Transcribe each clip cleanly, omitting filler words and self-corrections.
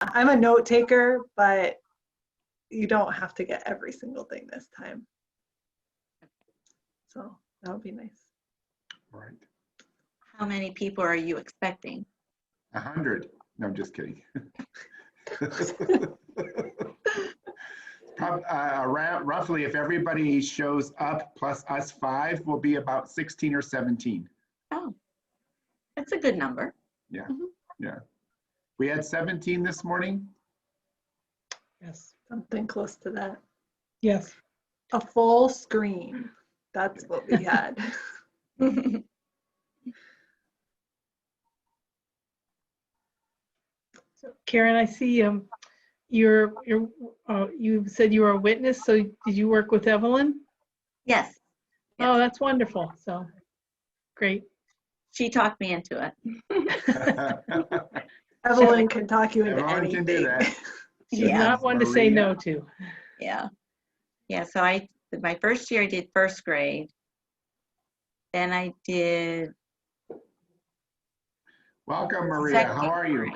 I'm a note taker, but you don't have to get every single thing this time. So that would be nice. Right. How many people are you expecting? 100. No, I'm just kidding. Around, roughly, if everybody shows up plus us 5, will be about 16 or 17. Oh, that's a good number. Yeah, yeah. We had 17 this morning. Yes, something close to that. Yes. A full screen. That's what we had. So Karen, I see you said you were a witness. So did you work with Evelyn? Yes. Oh, that's wonderful. So great. She talked me into it. Evelyn can talk you into Everyone anything. can do that. She's Yeah. not one to say Maria. no to. Yeah. Yeah, so my first year I did first grade. Then I did Welcome, Maria. How second are you? grade.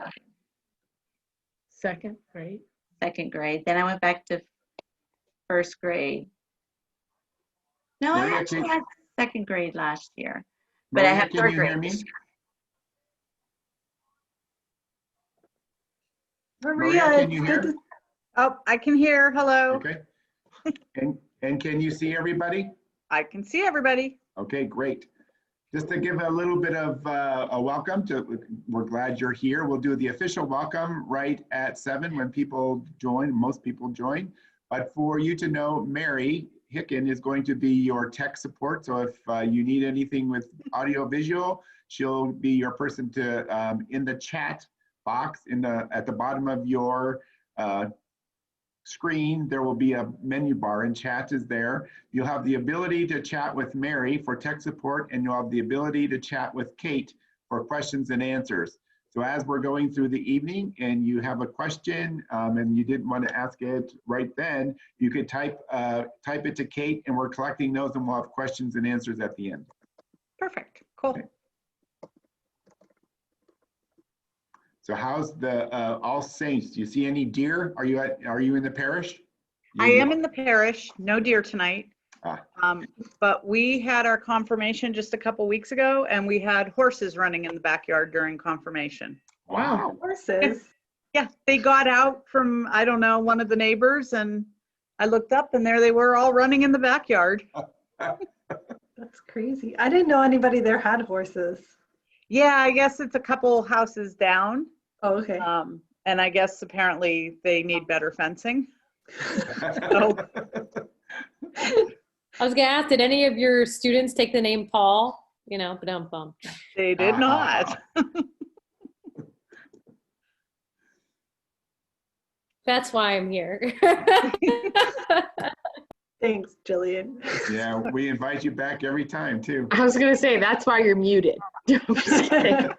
Second, great. Second grade. Then I went back to first grade. No, I Maria, actually had second grade last year. But Maria, I have can third you grade hear me? this year. Maria, can you it's hear? good to- Oh, I can hear. Hello. Okay. And can you see everybody? I can see everybody. Okay, great. Just to give a little bit of a welcome to, we're glad you're here. We'll do the official welcome right at 7 when people join, most people join. But for you to know, Mary Hicken is going to be your tech support. So if you need anything with audio visual, she'll be your person to, in the chat box at the bottom of your screen, there will be a menu bar and chat is there. You'll have the ability to chat with Mary for tech support, and you'll have the ability to chat with Kate for questions and answers. So as we're going through the evening and you have a question and you didn't want to ask it right then, you could type it to Kate, and we're collecting those, and we'll have questions and answers at the end. Perfect. Cool. Okay. So how's the All Saints? Do you see any deer? Are you in the parish? I am in the parish. No deer tonight. But we had our confirmation just a couple weeks ago, and we had horses running in the backyard during confirmation. Wow. Horses. Yeah, they got out from, I don't know, one of the neighbors, and I looked up and there they were all running in the backyard. That's crazy. I didn't know anybody there had horses. Yeah, I guess it's a couple houses down. Oh, okay. And I guess apparently they need better fencing. So, I was gonna ask, did any of your students take the name Paul? You know, ba-dum-bum. they did not. That's why I'm here. Thanks, Jillian. Yeah, we invite you back every time too. I was gonna say, that's why you're muted. I'm just kidding.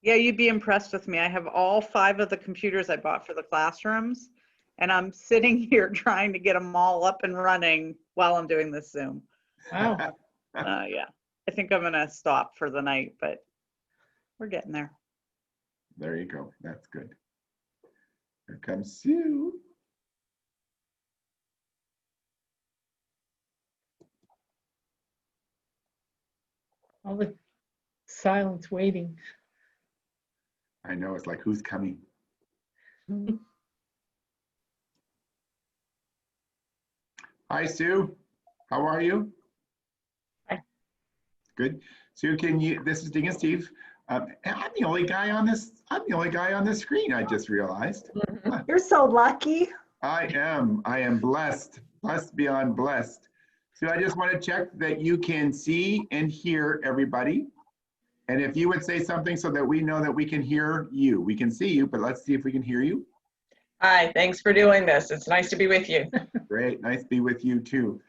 Yeah, you'd be impressed with me. I have all 5 of the computers I bought for the classrooms, and I'm sitting here trying to get them all up and running while I'm doing this Zoom. Wow. Yeah, I think I'm gonna stop for the night, but we're getting there. There you go. That's good. Here comes Sue. All the silence waiting. I know, it's like, who's coming? Hi, Sue. How are you? Hi. Good. Sue, this is Dean and Steve. I'm the only guy on this. I'm the only guy on this screen. I just realized. You're so lucky. I am blessed beyond blessed. So I just want to check that you can see and hear everybody. And if you would say something so that we know that we can hear you. We can see you, but let's see if we can hear you. Hi, thanks for doing this. It's nice to be with you. Great, nice to be with you too.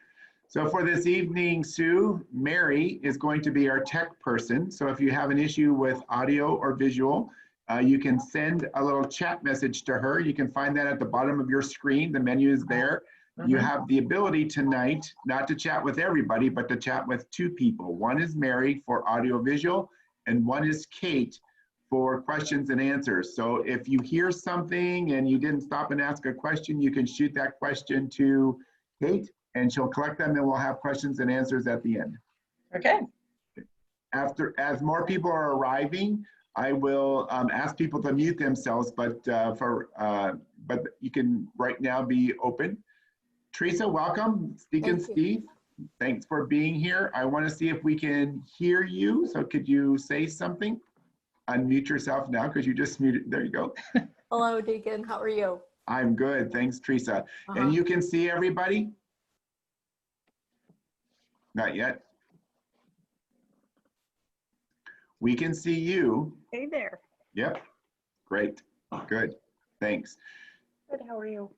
So for this evening, Sue, Mary is going to be our tech person. So if you have an issue with audio or visual, you can send a little chat message to her. You can find that at the bottom of your screen. The menu is there. You have the ability tonight, not to chat with everybody, but to chat with 2 people. One is Mary for audio visual, and one is Kate for questions and answers. So if you hear something and you didn't stop and ask a question, you can shoot that question to Kate and she'll collect them and we'll have questions and answers at the end. Okay. As more people are arriving, I will ask people to mute themselves, but you can right now be open. Teresa, welcome. Deacon Steve, thanks for being here. I want to see if we can hear you. So could you say something? Unmute yourself now because you just muted. There you go. Hello, Deacon. How are you? I'm good. Thanks, Teresa. And you can see everybody? Not yet. We can see you. Hey there. Yep. Great. Good. Thanks. Good, how are you?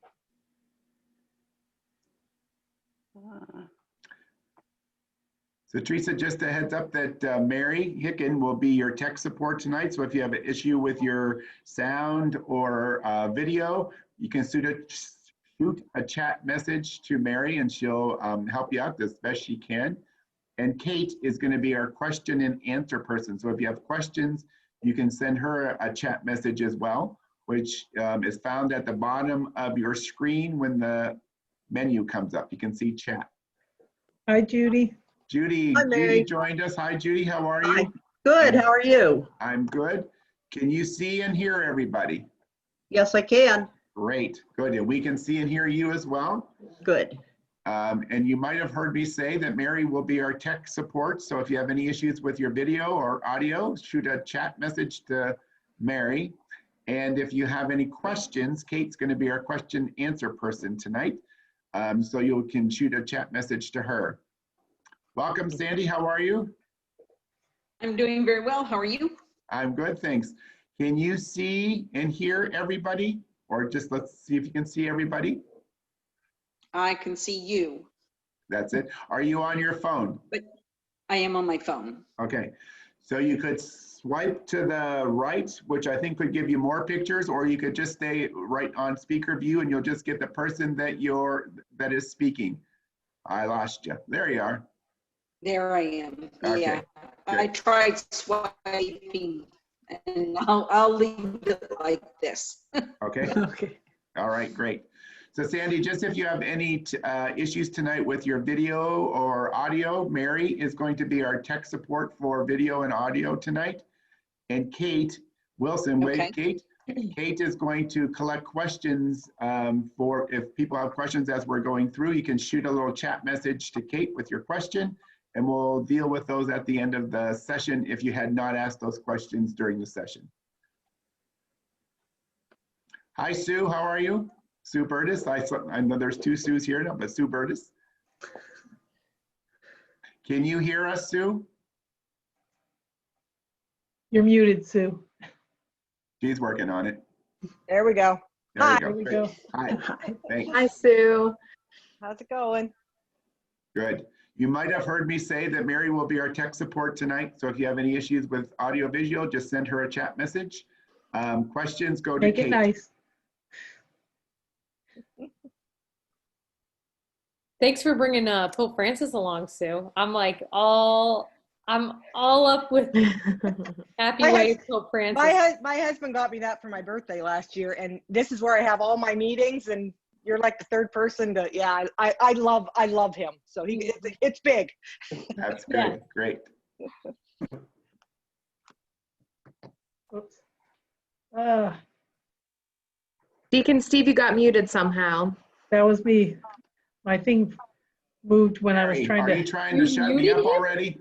So Teresa, just a heads up that Mary Hicken will be your tech support tonight. So if you have an issue with your sound or video, you can shoot a chat message to Mary and she'll help you out as best she can. And Kate is going to be our question and answer person. So if you have questions, you can send her a chat message as well, which is found at the bottom of your screen when the menu comes up. You can see chat. Hi, Judy. Judy, Hi, Mary. Judy joined us. Hi, Judy. How are you? Hi. Good. How are you? I'm good. Can you see and hear everybody? Yes, I can. Great. Good. And we can see and hear you as well. Good. And you might have heard me say that Mary will be our tech support. So if you have any issues with your video or audio, shoot a chat message to Mary. And if you have any questions, Kate's going to be our question answer person tonight. So you can shoot a chat message to her. Welcome, Sandy. How are you? I'm doing very well. How are you? I'm good, thanks. Can you see and hear everybody? Or just let's see if you can see everybody. I can see you. That's it. Are you on your phone? I am on my phone. Okay. So you could swipe to the right, which I think would give you more pictures, or you could just stay right on speaker view and you'll just get the person that is speaking. I lost you. There you are. There I am. Okay, Yeah. good. I tried swiping and I'll leave it like this. Okay. Okay. All right, great. So Sandy, just if you have any issues tonight with your video or audio, Mary is going to be our tech support for video and audio tonight. And Kate Wilson, Okay. wait, Kate. Kate is going to collect questions for if people have questions as we're going through. You can shoot a little chat message to Kate with your question and we'll deal with those at the end of the session if you had not asked those questions during the session. Hi, Sue, how are you? Sue Burtis, I know there's two Sues here now, but Sue Burtis. Can you hear us, Sue? You're muted, Sue. She's working on it. There we go. There Hi. we There go. we Great. go. Hi, thanks. Hi, Sue. How's it going? Good. You might have heard me say that Mary will be our tech support tonight. So if you have any issues with audio visual, just send her a chat message. Questions go to Make Kate. it nice. Thanks for bringing Pope Francis along, Sue. I'm all up with happy My wife Pope Francis. My husband got me that for my birthday last year, and this is where I have all my meetings, and you're like the third person to, yeah, I love him. So it's big. That's good. Yeah. Great. Oops. Deacon Steve, you got muted somehow. That was me. My thing moved when I was Mary, trying are you to, trying to You shut me muted up him? already?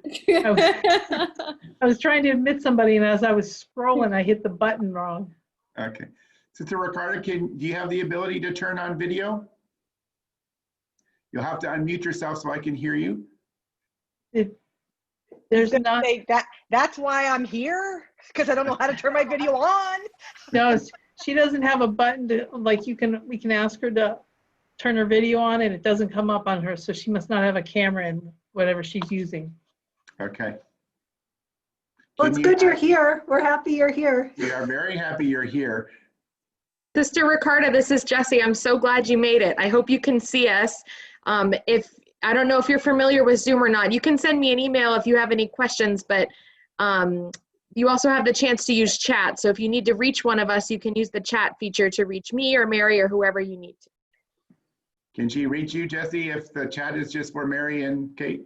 I was trying to admit somebody, and as I was scrolling, I hit the button wrong. Okay. Sister Ricardo, do you have the ability to turn on video? You'll have to unmute yourself so I can hear you. There's not, Say that's why I'm here, because I don't know how to turn my video on. no, she doesn't have a button to, like, we can ask her to turn her video on and it doesn't come up on her, so she must not have a camera in whatever she's using. Okay. Well, it's good you're here. We're happy you're here. We are very happy you're here. Sister Ricardo, this is Jessie. I'm so glad you made it. I hope you can see us. I don't know if you're familiar with Zoom or not. You can send me an email if you have any questions, but You also have the chance to use chat. So if you need to reach one of us, you can use the chat feature to reach me or Mary or whoever you need to. Can she reach you, Jesse, if the chat is just for Mary and Kate?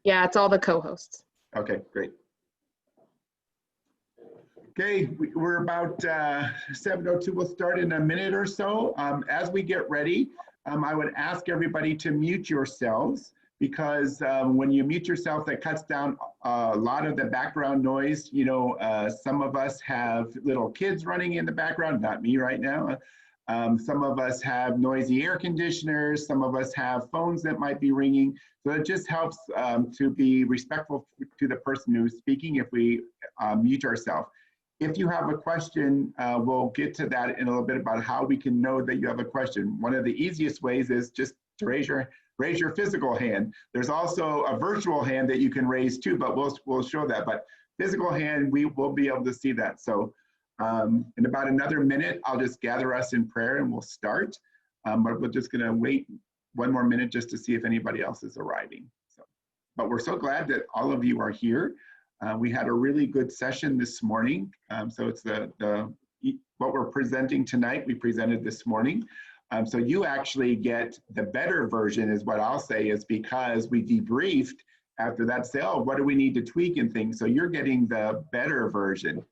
Yeah, it's all the co-hosts. Okay, great. Okay, we're about 7:02. We'll start in a minute or so. As we get ready, I would ask everybody to mute yourselves, because when you mute yourself, that cuts down a lot of the background noise. You know, some of us have little kids running in the background, not me right now. Some of us have noisy air conditioners. Some of us have phones that might be ringing. So it just helps to be respectful to the person who's speaking if we mute ourselves. If you have a question, we'll get to that in a little bit about how we can know that you have a question. One of the easiest ways is just to raise your physical hand. There's also a virtual hand that you can raise too, but we'll show that. But physical hand, we will be able to see that. So in about another minute, I'll just gather us in prayer and we'll start. But we're just gonna wait one more minute just to see if anybody else is arriving. But we're so glad that all of you are here. We had a really good session this morning. So it's what we're presenting tonight, we presented this morning. So you actually get the better version, is what I'll say, is because we debriefed after that, say, oh, what do we need to tweak and things? So you're getting the better version.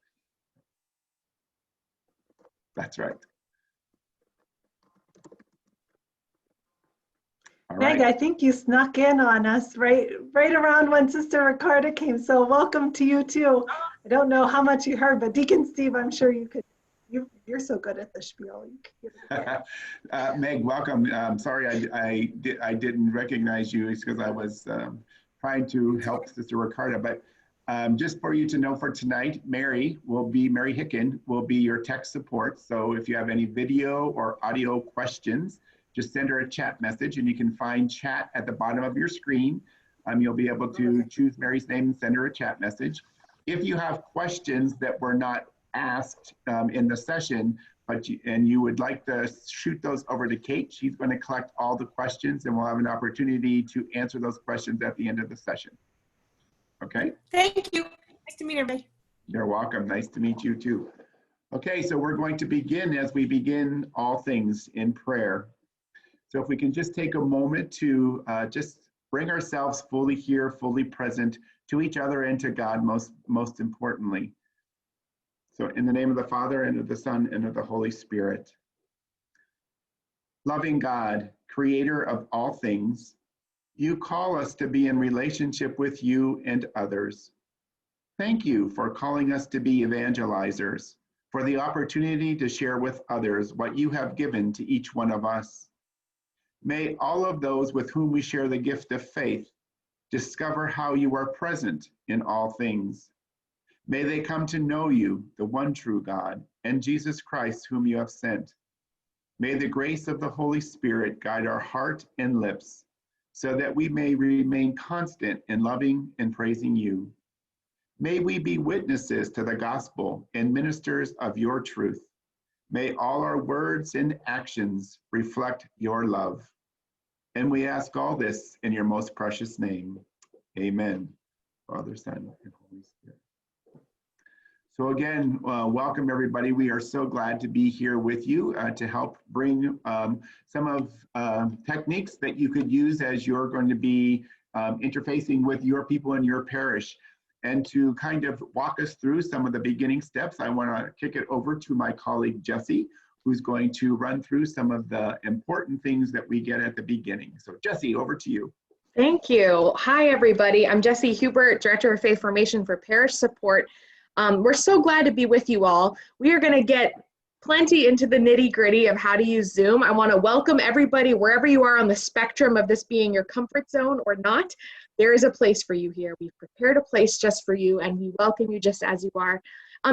That's right. All Meg, right. I think you snuck in on us right around when Sister Ricarda came. So welcome to you too. I don't know how much you heard, but Deacon Steve, I'm sure you could. You're so good at the spiel. You could give it again. Meg, welcome. Sorry, I didn't recognize you because I was trying to help Sister Ricarda. But just for you to know, for tonight, Mary Hicken will be your tech support. So if you have any video or audio questions, just send her a chat message, and you can find chat at the bottom of your screen. You'll be able to choose Mary's name and send her a chat message. If you have questions that were not asked in the session, and you would like to shoot those over to Kate, she's going to collect all the questions, and we'll have an opportunity to answer those questions at the end of the session. Okay? Thank you. Nice to meet everybody. You're welcome. Nice to meet you too. Okay, so we're going to begin, as we begin all things, in prayer. So if we can just take a moment to just bring ourselves fully here, fully present to each other and to God, most importantly. So in the name of the Father, and of the Son, and of the Holy Spirit. Loving God, creator of all things, you call us to be in relationship with you and others. Thank you for calling us to be evangelizers, for the opportunity to share with others what you have given to each one of us. May all of those with whom we share the gift of faith discover how you are present in all things. May they come to know you, the one true God, and Jesus Christ, whom you have sent. May the grace of the Holy Spirit guide our heart and lips, so that we may remain constant in loving and praising you. May we be witnesses to the gospel and ministers of your truth. May all our words and actions reflect your love. And we ask all this in your most precious name. Amen. Father, Son, and Holy Spirit. So again, welcome everybody. We are so glad to be here with you to help bring some of techniques that you could use as you're going to be interfacing with your people in your parish. And to kind of walk us through some of the beginning steps, I want to kick it over to my colleague, Jesse, who's going to run through some of the important things that we get at the beginning. So Jesse, over to you. Thank you. Hi, everybody. I'm Jesse Hubert, Director of Faith Formation for Parish Support. We're so glad to be with you all. We are going to get plenty into the nitty-gritty of how to use Zoom. I want to welcome everybody wherever you are on the spectrum of this being your comfort zone or not. There is a place for you here. We've prepared a place just for you, and we welcome you just as you are.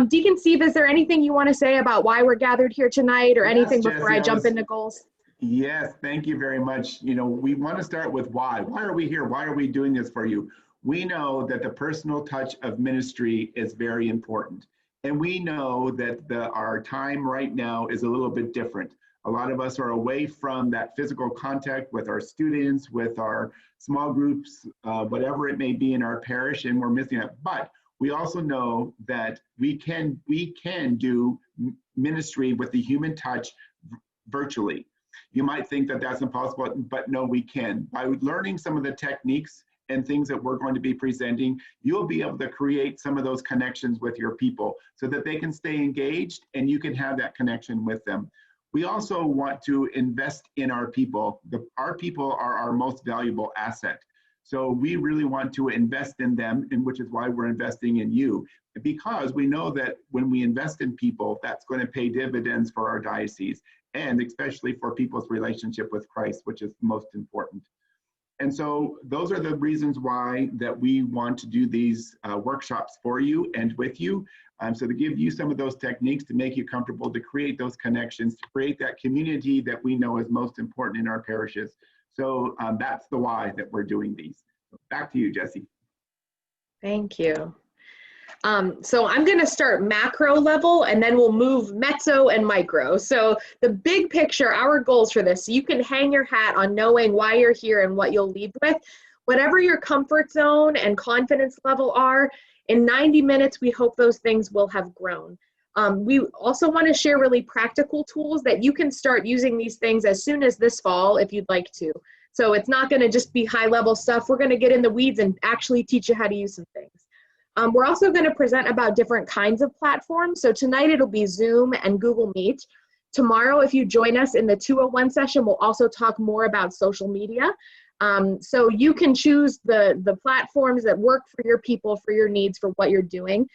Deacon Steve, is there anything you want to say about why we're gathered here tonight, or anything before Jesse, I jump into goals? Yes, thank you very much. You know, we want to start with why. Why are we here? Why are we doing this for you? We know that the personal touch of ministry is very important. And we know that our time right now is a little bit different. A lot of us are away from that physical contact with our students, with our small groups, whatever it may be in our parish, and we're missing it. But We also know that we can do ministry with the human touch virtually. You might think that that's impossible, but no, we can. By learning some of the techniques and things that we're going to be presenting, you'll be able to create some of those connections with your people so that they can stay engaged and you can have that connection with them. We also want to invest in our people. Our people are our most valuable asset. So we really want to invest in them, and which is why we're investing in you. Because we know that when we invest in people, that's going to pay dividends for our diocese, and especially for people's relationship with Christ, which is most important. And so those are the reasons why that we want to do these workshops for you and with you. So to give you some of those techniques to make you comfortable, to create those connections, to create that community that we know is most important in our parishes. So that's the why that we're doing these. Back to you, Jessie. Thank you. So I'm going to start macro level and then we'll move mezzo and micro. So the big picture, our goals for this, so you can hang your hat on knowing why you're here and what you'll leave with. Whatever your comfort zone and confidence level are, in 90 minutes, we hope those things will have grown. We also want to share really practical tools that you can start using these things as soon as this fall if you'd like to. So it's not going to just be high level stuff. We're going to get in the weeds and actually teach you how to use some things. We're also going to present about different kinds of platforms. So tonight it'll be Zoom and Google Meet. Tomorrow, if you join us in the 201 session, we'll also talk more about social media. So you can choose the platforms that work for your people, for your needs, for what you're doing.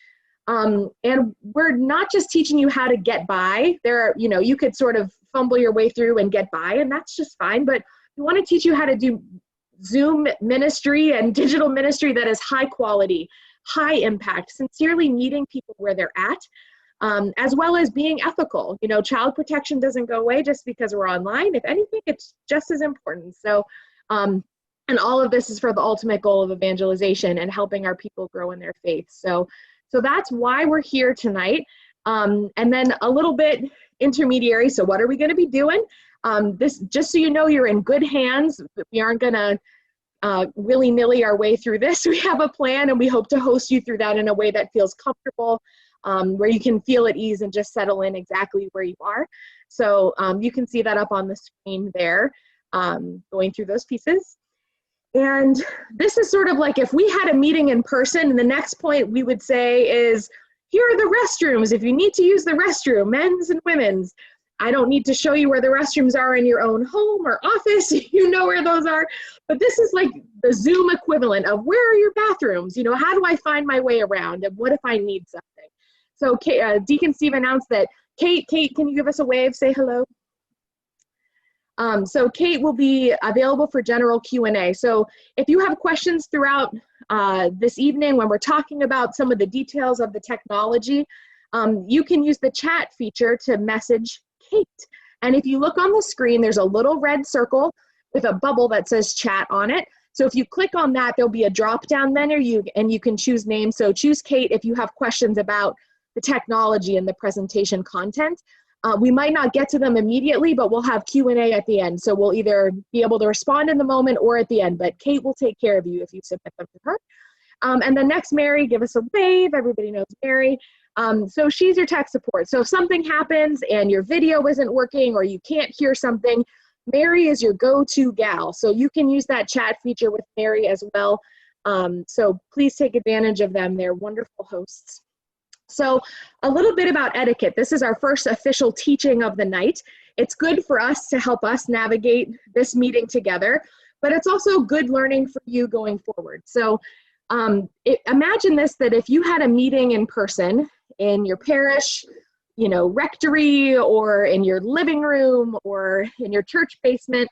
And we're not just teaching you how to get by. You could sort of fumble your way through and get by, and that's just fine. But we want to teach you how to do Zoom ministry and digital ministry that is high quality, high impact, sincerely meeting people where they're at, as well as being ethical. Child protection doesn't go away just because we're online. If anything, it's just as important. So, and all of this is for the ultimate goal of evangelization and helping our people grow in their faith. So that's why we're here tonight. And then a little bit intermediary. So what are we going to be doing? This, just so you know, you're in good hands. We aren't going to willy-nilly our way through this. We have a plan and we hope to host you through that in a way that feels comfortable, where you can feel at ease and just settle in exactly where you are. So you can see that up on the screen there, going through those pieces. And this is sort of like if we had a meeting in person, and the next point we would say is, here are the restrooms. If you need to use the restroom, men's and women's. I don't need to show you where the restrooms are in your own home or office. You know where those are. But this is like the Zoom equivalent of where are your bathrooms? How do I find my way around? And what if I need something? So Deacon Steve announced that Kate, can you give us a wave? Say hello. So Kate will be available for general Q&A. So if you have questions throughout this evening when we're talking about some of the details of the technology, you can use the chat feature to message Kate. And if you look on the screen, there's a little red circle with a bubble that says chat on it. So if you click on that, there'll be a drop down menu and you can choose names. So choose Kate if you have questions about the technology and the presentation content. We might not get to them immediately, but we'll have Q&A at the end. So we'll either be able to respond in the moment or at the end, but Kate will take care of you if you submit them to her. And then next, Mary, give us a wave. Everybody knows Mary. So she's your tech support. So if something happens and your video isn't working or you can't hear something, Mary is your go-to gal. So you can use that chat feature with Mary as well. So please take advantage of them. They're wonderful hosts. So a little bit about etiquette. This is our first official teaching of the night. It's good for us to help us navigate this meeting together, but it's also good learning for you going forward. So imagine this, that if you had a meeting in person in your parish, rectory, or in your living room, or in your church basement,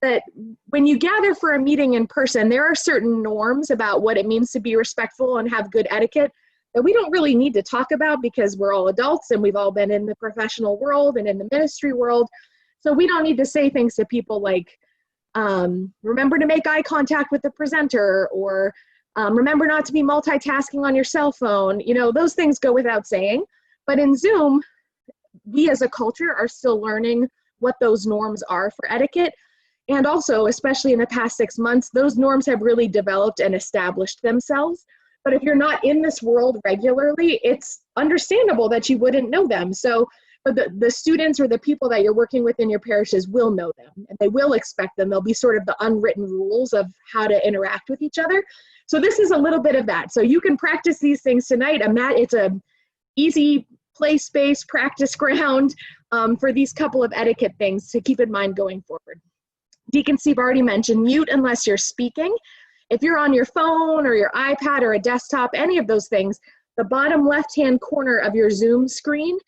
that when you gather for a meeting in person, there are certain norms about what it means to be respectful and have good etiquette that we don't really need to talk about because we're all adults and we've all been in the professional world and in the ministry world. So we don't need to say things to people like, remember to make eye contact with the presenter, or remember not to be multitasking on your cell phone. Those things go without saying. But in Zoom, we as a culture are still learning what those norms are for etiquette. And also, especially in the past 6 months, those norms have really developed and established themselves. But if you're not in this world regularly, it's understandable that you wouldn't know them. So but the students or the people that you're working with in your parishes will know them, and they will expect them. They'll be sort of the unwritten rules of how to interact with each other. So this is a little bit of that. So you can practice these things tonight. It's a easy play space, practice ground for these couple of etiquette things to keep in mind going forward. Deacon Steve already mentioned mute unless you're speaking. If you're on your phone or your iPad or a desktop, any of those things, the bottom left-hand corner of your Zoom screen,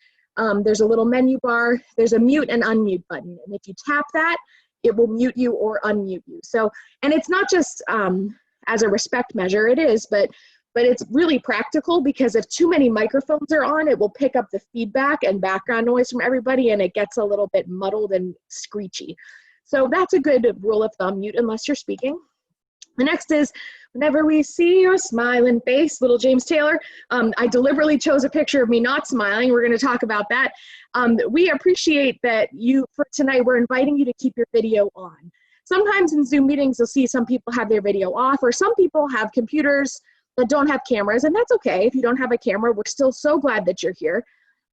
there's a little menu bar, there's a mute and unmute button. And if you tap that, it will mute you or unmute you. So, and it's not just as a respect measure, it is, but it's really practical because if too many microphones are on, it will pick up the feedback and background noise from everybody and it gets a little bit muddled and screechy. So that's a good rule of thumb, mute unless you're speaking. The next is, whenever we see your smiling face, little James Taylor. I deliberately chose a picture of me not smiling. We're going to talk about that. We appreciate that for tonight, we're inviting you to keep your video on. Sometimes in Zoom meetings, you'll see some people have their video off, or some people have computers that don't have cameras, and that's okay. If you don't have a camera, we're still so glad that you're here.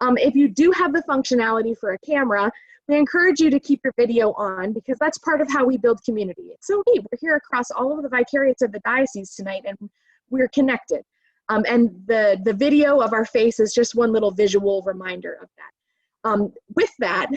If you do have the functionality for a camera, we encourage you to keep your video on because that's part of how we build community. It's so neat. We're here across all of the vicariates of the diocese tonight and we're connected. And the video of our face is just one little visual reminder of that. With that,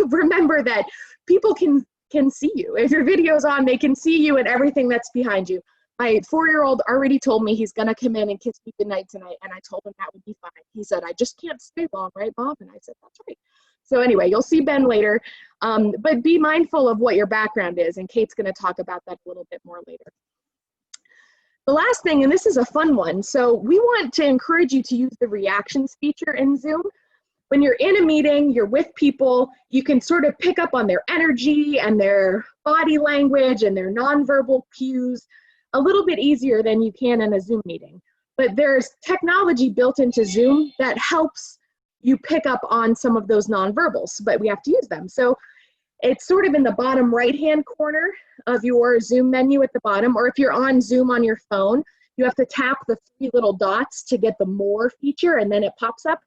remember that people can see you. If your video's on, they can see you and everything that's behind you. My 4-year-old already told me he's gonna come in and kiss me goodnight tonight, and I told him that would be fine. He said, I just can't stay long, right, Mom? And I said, that's right. So anyway, you'll see Ben later, but be mindful of what your background is, and Kate's gonna talk about that a little bit more later. The last thing, and this is a fun one, so we want to encourage you to use the reactions feature in Zoom. When you're in a meeting, you're with people, you can sort of pick up on their energy and their body language and their nonverbal cues a little bit easier than you can in a Zoom meeting. But there's technology built into Zoom that helps you pick up on some of those nonverbals, but we have to use them. So it's sort of in the bottom right-hand corner of your Zoom menu at the bottom, or if you're on Zoom on your phone, you have to tap the 3 little dots to get the More feature, and then it pops up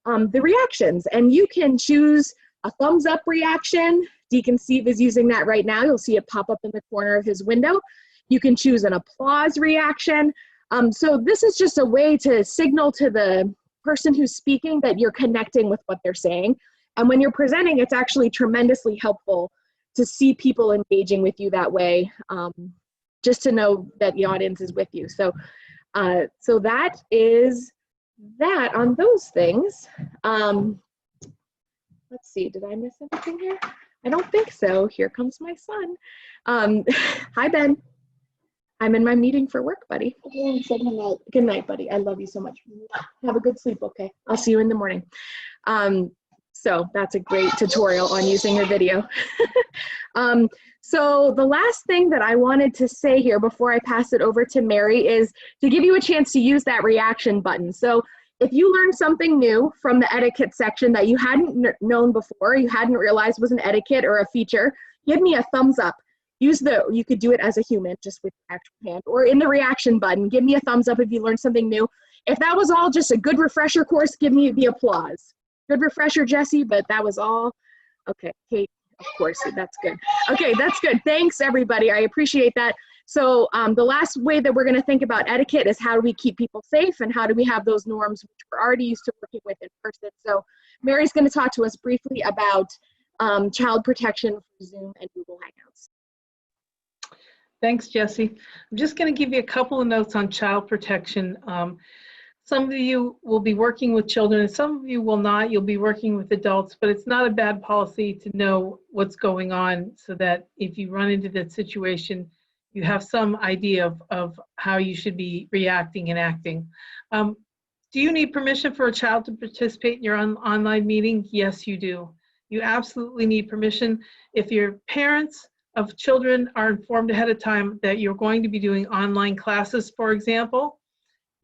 the reactions. And you can choose a thumbs up reaction. Deacon Steve is using that right now. You'll see it pop up in the corner of his window. You can choose an applause reaction. So this is just a way to signal to the person who's speaking that you're connecting with what they're saying. And when you're presenting, it's actually tremendously helpful to see people engaging with you that way, just to know that the audience is with you. So, so that is that on those things. Let's see, did I miss anything here? I don't think so. Here comes my son. Hi, Ben. I'm in my meeting for work, buddy. Good night. Good night, buddy. I love you so much. Have a good sleep, okay? I'll see you in the morning. So that's a great tutorial on using your video. So the last thing that I wanted to say here before I pass it over to Mary is to give you a chance to use that reaction button. So if you learned something new from the etiquette section that you hadn't known before, you hadn't realized was an etiquette or a feature, give me a thumbs up. You could do it as a human, just with your actual hand, or in the reaction button, give me a thumbs up if you learned something new. If that was all just a good refresher course, give me the applause. Good refresher, Jesse, but that was all. Okay, Kate, of course, that's good. Okay, that's good. Thanks, everybody. I appreciate that. So the last way that we're going to think about etiquette is how do we keep people safe and how do we have those norms which we're already used to working with in person. So Mary's going to talk to us briefly about child protection for Zoom and Google Hangouts. Thanks, Jesse. I'm just going to give you a couple of notes on child protection. Some of you will be working with children and some of you will not. You'll be working with adults, but it's not a bad policy to know what's going on so that if you run into that situation, you have some idea of how you should be reacting and acting. Do you need permission for a child to participate in your online meeting? Yes, you do. You absolutely need permission. If your parents of children are informed ahead of time that you're going to be doing online classes, for example,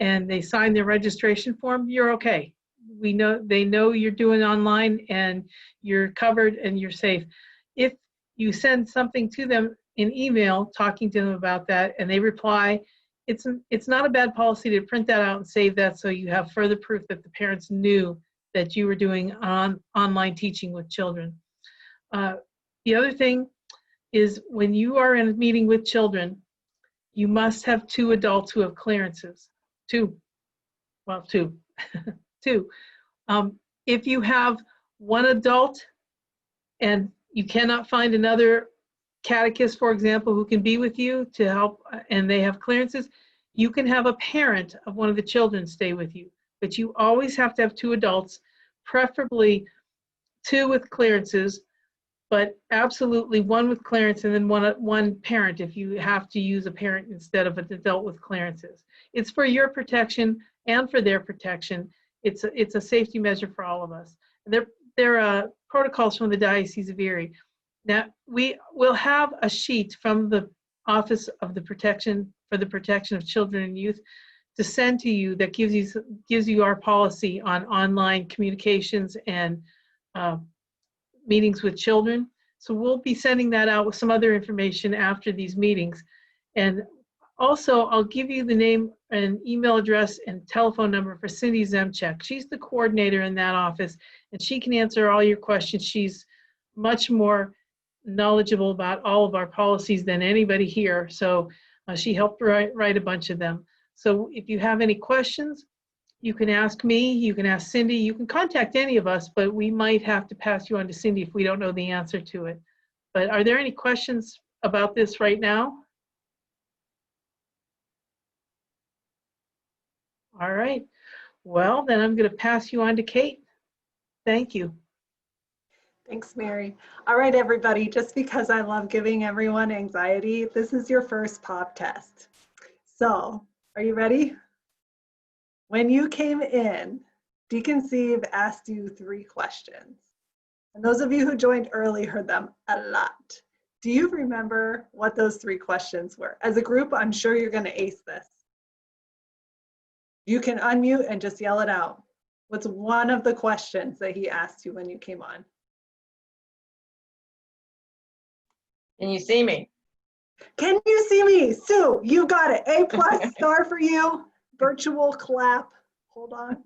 and they sign their registration form, you're okay. They know you're doing online and you're covered and you're safe. If you send something to them in email talking to them about that and they reply it's not a bad policy to print that out and save that so you have further proof that the parents knew that you were doing online teaching with children. The other thing is when you are in a meeting with children, you must have 2 adults who have clearances. 2. Well, 2. 2. If you have 1 adult and you cannot find another catechist, for example, who can be with you to help and they have clearances, you can have a parent of one of the children stay with you. But you always have to have 2 adults, preferably 2 with clearances, but absolutely 1 with clearance and then one parent if you have to use a parent instead of an adult with clearances. It's for your protection and for their protection. It's a safety measure for all of us. They're protocols from the Diocese of Erie. Now, we will have a sheet from the Office of the Protection for the Protection of Children and Youth to send to you that gives you our policy on online communications and meetings with children. So we'll be sending that out with some other information after these meetings. And also, I'll give you the name and email address and telephone number for Cindy Zemchek. She's the coordinator in that office, and she can answer all your questions. She's much more knowledgeable about all of our policies than anybody here. So she helped write a bunch of them. So if you have any questions, you can ask me, you can ask Cindy, you can contact any of us, but we might have to pass you on to Cindy if we don't know the answer to it. But are there any questions about this right now? All right. Well, then I'm going to pass you on to Kate. Thank you. Thanks, Mary. All right, everybody, just because I love giving everyone anxiety, this is your first pop test. So, are you ready? When you came in, Deacon Steve asked you 3 questions. And those of you who joined early heard them a lot. Do you remember what those 3 questions were? As a group, I'm sure you're going to ace this. You can unmute and just yell it out. What's one of the questions that he asked you when you came on? Can you see me? Can you see me? Sue, you got it. A+ star for you. Virtual clap. Hold on.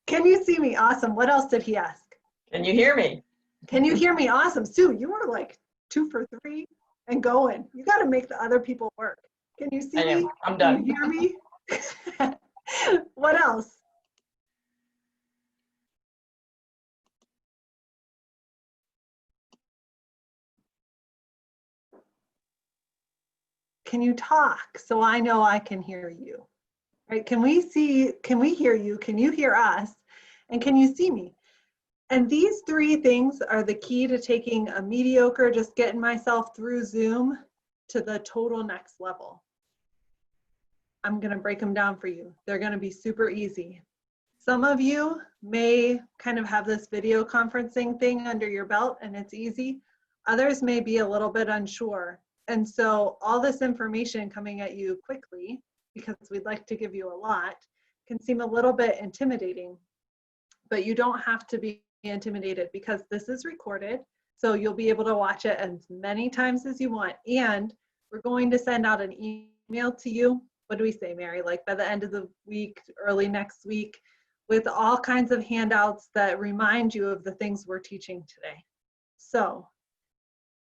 Can you see me? Awesome. What else did he ask? Can you hear me? Can you hear me? Awesome. Sue, you were like 2 for 3 and going. You got to make the other people work. Can you see me? I'm done. Can you hear me? What else? Can you talk so I know I can hear you? Right? Can we hear you? Can you hear us? And can you see me? And these 3 things are the key to taking a mediocre, just getting myself through Zoom, to the total next level. I'm going to break them down for you. They're going to be super easy. Some of you may kind of have this video conferencing thing under your belt and it's easy. Others may be a little bit unsure. And so all this information coming at you quickly, because we'd like to give you a lot, can seem a little bit intimidating. But you don't have to be intimidated because this is recorded. So you'll be able to watch it as many times as you want. And we're going to send out an email to you. What do we say, Mary? Like by the end of the week, early next week, with all kinds of handouts that remind you of the things we're teaching today. So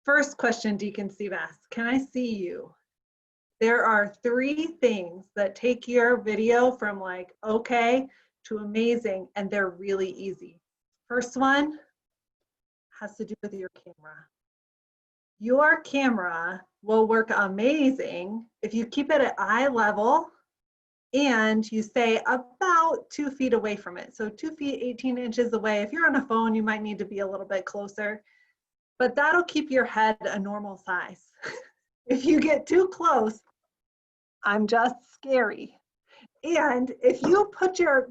first question Deacon Steve asked, can I see you? There are 3 things that take your video from like okay to amazing, and they're really easy. First one has to do with your camera. Your camera will work amazing if you keep it at eye level and you stay about 2 feet away from it. So 2 feet, 18 inches away. If you're on a phone, you might need to be a little bit closer, but that'll keep your head a normal size. If you get too close, I'm just scary. And if you put your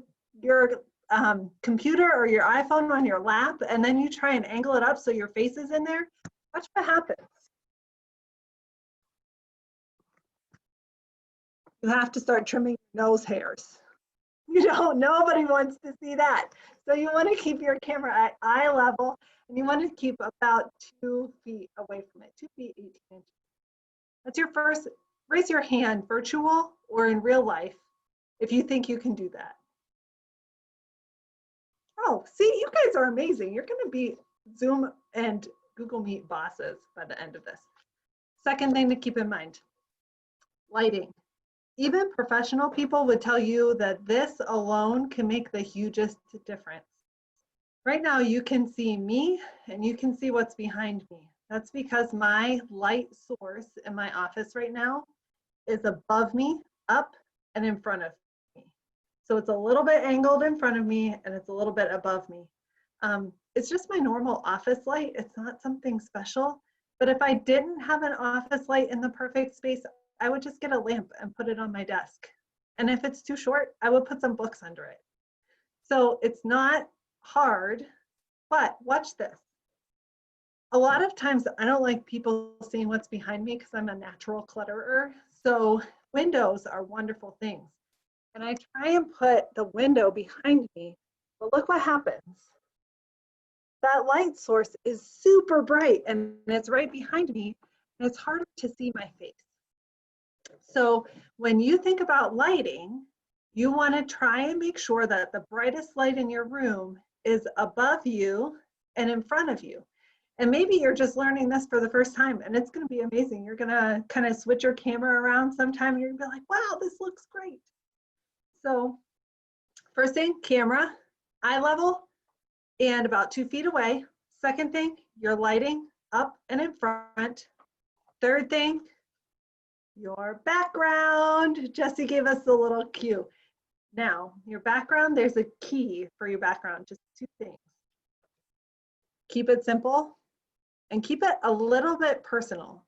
computer or your iPhone on your lap and then you try and angle it up so your face is in there, watch what happens. You have to start trimming your nose hairs. Nobody wants to see that. So you want to keep your camera at eye level and you want to keep about 2 feet away from it, 2 feet, 18 inches. That's your first. Raise your hand, virtual or in real life, if you think you can do that. Oh, see, you guys are amazing. You're going to be Zoom and Google Meet bosses by the end of this. Second thing to keep in mind, lighting. Even professional people would tell you that this alone can make the hugest difference. Right now, you can see me and you can see what's behind me. That's because my light source in my office right now is above me, up, and in front of me. So it's a little bit angled in front of me and it's a little bit above me. It's just my normal office light. It's not something special. But if I didn't have an office light in the perfect space, I would just get a lamp and put it on my desk. And if it's too short, I would put some books under it. So it's not hard, but watch this. A lot of times I don't like people seeing what's behind me because I'm a natural clutterer. So windows are wonderful things. And I try and put the window behind me, but look what happens. That light source is super bright and it's right behind me and it's harder to see my face. So when you think about lighting, you want to try and make sure that the brightest light in your room is above you and in front of you. And maybe you're just learning this for the first time and it's going to be amazing. You're going to kind of switch your camera around sometime and you're going to be like, wow, this looks great. So first thing, camera, eye level and about 2 feet away. Second thing, your lighting up and in front. Third thing, your background. Jesse gave us the little cue. Now, your background, there's a key for your background, just 2 things. Keep it simple and keep it a little bit personal.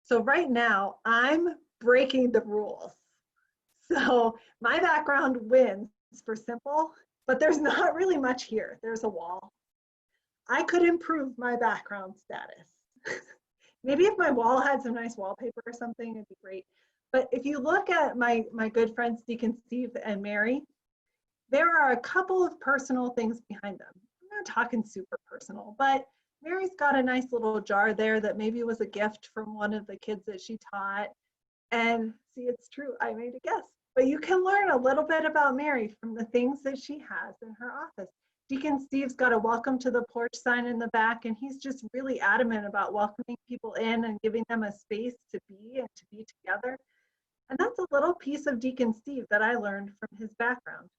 So right now, I'm breaking the rules. So my background wins for simple, but there's not really much here. There's a wall. I could improve my background status. Maybe if my wall had some nice wallpaper or something, it'd be great. But if you look at my good friends, Deacon Steve and Mary, there are a couple of personal things behind them. I'm not talking super personal, but Mary's got a nice little jar there that maybe was a gift from one of the kids that she taught. And see, it's true, I made a guess. But you can learn a little bit about Mary from the things that she has in her office. Deacon Steve's got a welcome to the porch sign in the back, and he's just really adamant about welcoming people in and giving them a space to be and to be together. And that's a little piece of Deacon Steve that I learned from his background.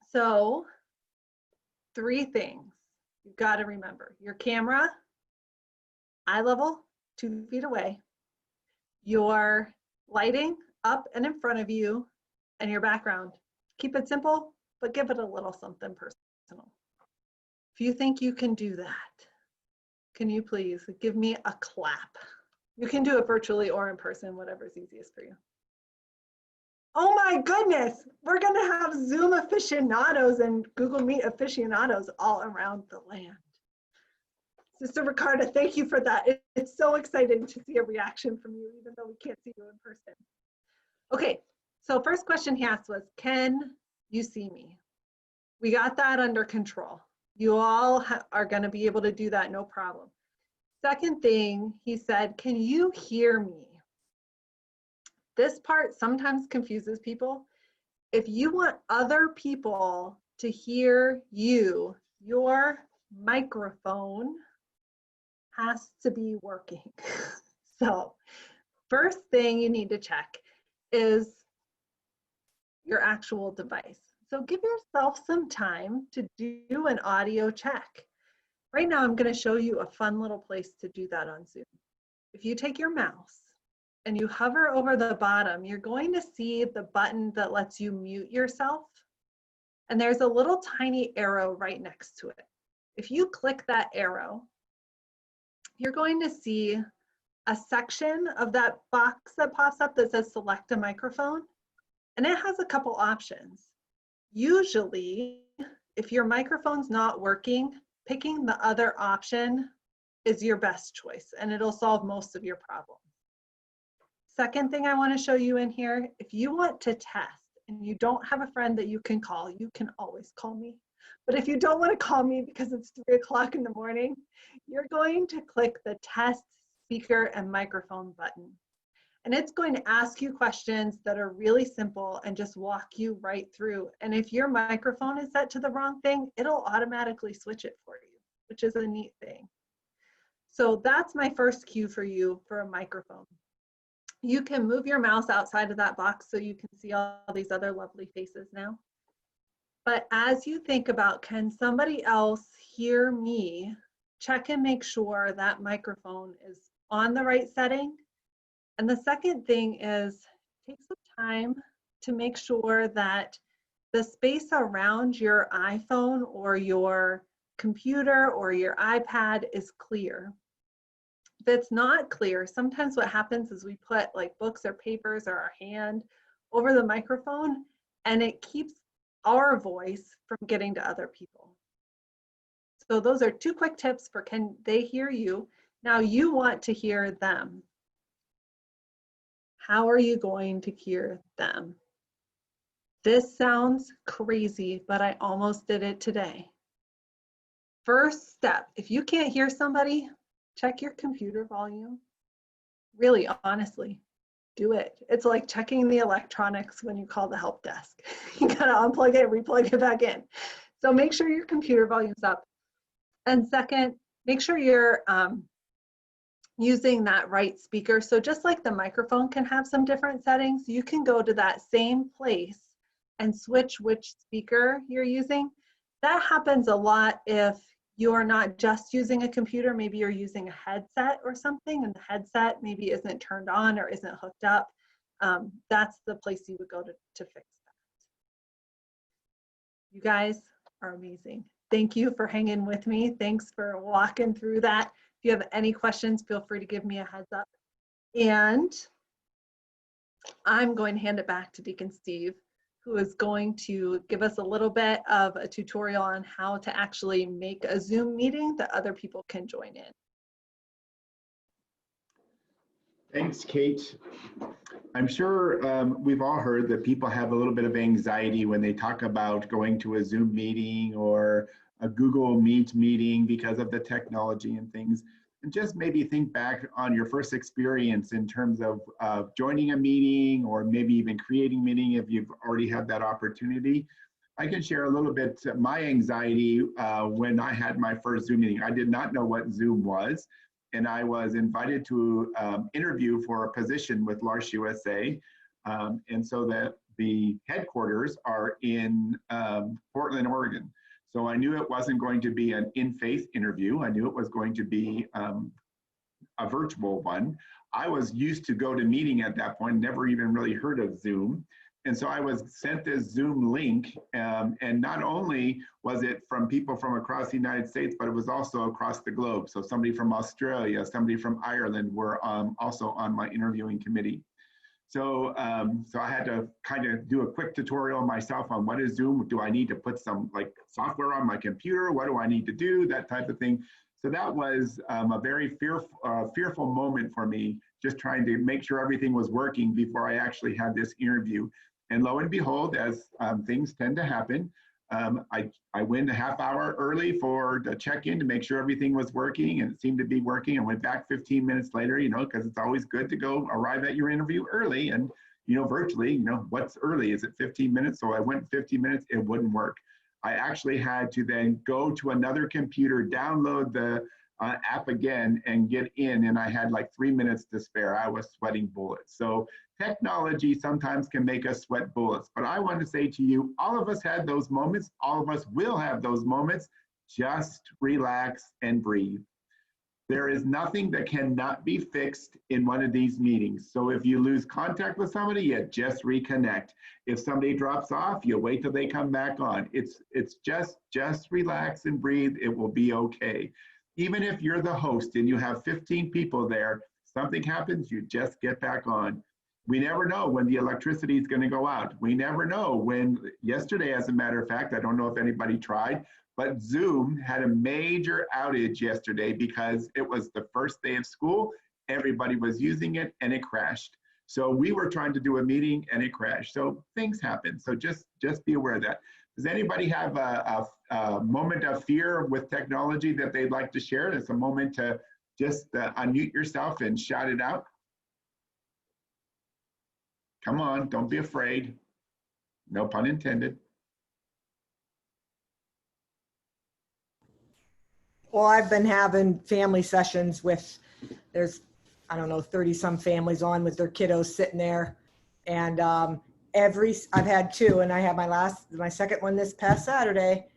So 3 things you've got to remember. Your camera, eye level, 2 feet away. Your lighting up and in front of you, and your background. Keep it simple, but give it a little something personal. If you think you can do that, can you please give me a clap? You can do it virtually or in person, whatever's easiest for you. Oh my goodness, we're gonna have Zoom aficionados and Google Meet aficionados all around the land. Sister Ricarda, thank you for that. It's so exciting to see a reaction from you, even though we can't see you in person. Okay, so first question he asked was, can you see me? We got that under control. You all are gonna be able to do that, no problem. Second thing, he said, can you hear me? This part sometimes confuses people. If you want other people to hear you, your microphone has to be working. So first thing you need to check is your actual device. So give yourself some time to do an audio check. Right now, I'm going to show you a fun little place to do that on Zoom. If you take your mouse and you hover over the bottom, you're going to see the button that lets you mute yourself. And there's a little tiny arrow right next to it. If you click that arrow, you're going to see a section of that box that pops up that says select a microphone. And it has a couple options. Usually, if your microphone's not working, picking the other option is your best choice and it'll solve most of your problems. Second thing I want to show you in here, if you want to test and you don't have a friend that you can call, you can always call me. But if you don't want to call me because it's 3 o'clock in the morning, you're going to click the test speaker and microphone button. And it's going to ask you questions that are really simple and just walk you right through. And if your microphone is set to the wrong thing, it'll automatically switch it for you, which is a neat thing. So that's my first cue for you for a microphone. You can move your mouse outside of that box so you can see all these other lovely faces now. But as you think about, can somebody else hear me, check and make sure that microphone is on the right setting. And the second thing is take some time to make sure that the space around your iPhone or your computer or your iPad is clear. If it's not clear, sometimes what happens is we put like books or papers or our hand over the microphone, and it keeps our voice from getting to other people. So those are two quick tips for can they hear you. Now you want to hear them. How are you going to hear them? This sounds crazy, but I almost did it today. First step, if you can't hear somebody, check your computer volume. Really, honestly, do it. It's like checking the electronics when you call the help desk. You gotta unplug it, replug it back in. So make sure your computer volume's up. And second, make sure you're using that right speaker. So just like the microphone can have some different settings, you can go to that same place and switch which speaker you're using. That happens a lot if you're not just using a computer, maybe you're using a headset or something, and the headset maybe isn't turned on or isn't hooked up. That's the place you would go to fix that. You guys are amazing. Thank you for hanging with me. Thanks for walking through that. If you have any questions, feel free to give me a heads up. And I'm going to hand it back to Deacon Steve, who is going to give us a little bit of a tutorial on how to actually make a Zoom meeting that other people can join in. Thanks, Kate. I'm sure we've all heard that people have a little bit of anxiety when they talk about going to a Zoom meeting or a Google Meet meeting because of the technology and things. And just maybe think back on your first experience in terms of joining a meeting or maybe even creating a meeting if you've already had that opportunity. I can share a little bit my anxiety when I had my first Zoom meeting. I did not know what Zoom was, and I was invited to interview for a position with L'Arche USA. And so the headquarters are in Portland, Oregon. So I knew it wasn't going to be an in-face interview. I knew it was going to be a virtual one. I was used to go to meeting at that point, never even really heard of Zoom. And so I was sent this Zoom link, and not only was it from people from across the United States, but it was also across the globe. So somebody from Australia, somebody from Ireland were also on my interviewing committee. So, so I had to kind of do a quick tutorial myself on what is Zoom. Do I need to put some like software on my computer? What do I need to do? That type of thing. So that was a very fearful moment for me, just trying to make sure everything was working before I actually had this interview. And lo and behold, as things tend to happen, I went a half hour early for the check-in to make sure everything was working, and it seemed to be working. I went back 15 minutes later, you know, because it's always good to go arrive at your interview early. And, you know, virtually, you know, what's early? Is it 15 minutes? So I went 15 minutes, it wouldn't work. I actually had to then go to another computer, download the app again and get in, and I had like 3 minutes to spare. I was sweating bullets. So technology sometimes can make us sweat bullets, but I want to say to you, all of us had those moments. All of us will have those moments. Just relax and breathe. There is nothing that cannot be fixed in one of these meetings. So if you lose contact with somebody, you just reconnect. If somebody drops off, you wait till they come back on. It's just relax and breathe. It will be okay. Even if you're the host and you have 15 people there, something happens, you just get back on. We never know when the electricity is going to go out. We never know when, yesterday, as a matter of fact, I don't know if anybody tried, but Zoom had a major outage yesterday because it was the first day of school. Everybody was using it and it crashed. So we were trying to do a meeting and it crashed. So things happen. So just be aware of that. Does anybody have a moment of fear with technology that they'd like to share? It's a moment to just unmute yourself and shout it out. Come on, don't be afraid. No pun intended. Well, I've been having family sessions with, there's, I don't know, 30 some families on with their kiddos sitting there. And I've had two, and I have my second one this past Saturday.